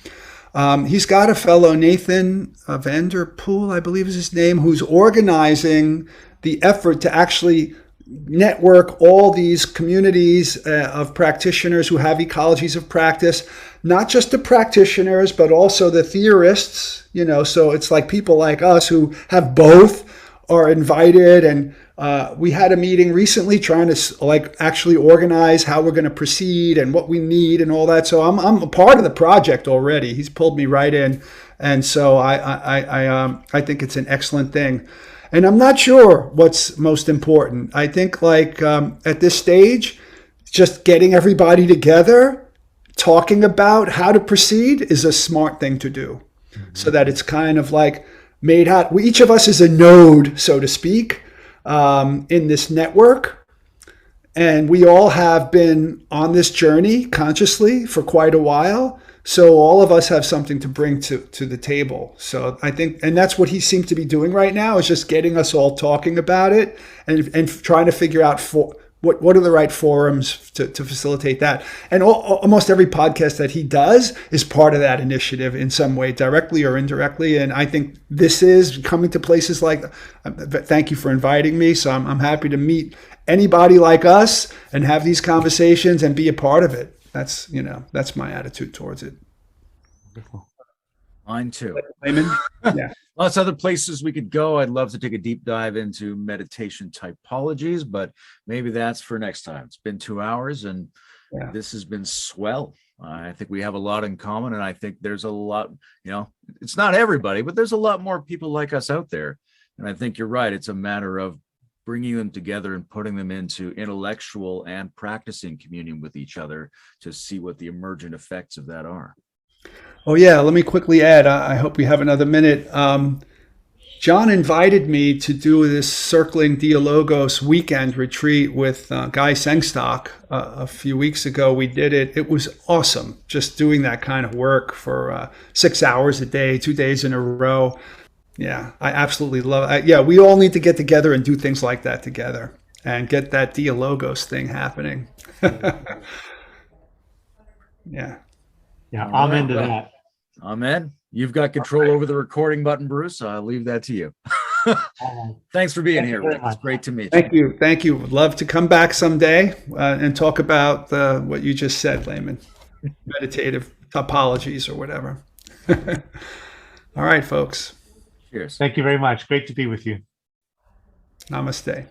S3: He's got a fellow, Nathan Vanderpool, I believe is his name, who's organizing the effort to actually network all these communities of practitioners who have ecologies of practice, not just the practitioners, but also the theorists, so it's like people like us who have both are invited. And we had a meeting recently trying to actually organize how we're going to proceed and what we need and all that. So I'm a part of the project already. He's pulled me right in. And so I think it's an excellent thing. And I'm not sure what's most important. I think at this stage, just getting everybody together, talking about how to proceed is a smart thing to do. Mm-hmm. So that it's kind of made out, each of us is a node, so to speak, in this network. And we all have been on this journey consciously for quite a while. So all of us have something to bring to the table. So I think, and that's what he seems to be doing right now, is just getting us all talking about it and trying to figure out what are the right forums to facilitate that. And almost every podcast that he does is part of that initiative in some way, directly or indirectly. And I think this is coming to places thank you for inviting me. So I'm happy to meet anybody like us and have these conversations and be a part of it. That's my attitude towards it.
S2: Wonderful.
S1: Mine too.
S3: Layman? Yeah.
S1: Lots of other places we could go. I'd love to take a deep dive into meditation typologies, but maybe that's for next time. It's been 2 hours and This has been swell. I think we have a lot in common, and I think there's a lot, it's not everybody, but there's a lot more people like us out there. And I think you're right. It's a matter of bringing them together and putting them into intellectual and practicing communion with each other to see what the emergent effects of that are.
S3: Oh yeah, let me quickly add, I hope we have another minute. John invited me to do this Circling Dialogos weekend retreat with Guy Sengstock a few weeks ago. We did it. It was awesome, just doing that kind of work for 6 hours a day, 2 days in a row. Yeah, I absolutely love it. We all need to get together and do things like that together and get that Dialogos thing happening. Yeah.
S2: Yeah, amen to that.
S1: Amen. You've got control over the recording button, Bruce. So I'll leave that to you. Thanks for being here, Rick. It's great to meet you.
S3: Thank you. Would love to come back someday and talk about what you just said, Layman. Meditative topologies or whatever. All right, folks.
S1: Cheers.
S2: Thank you very much. Great to be with you.
S3: Namaste.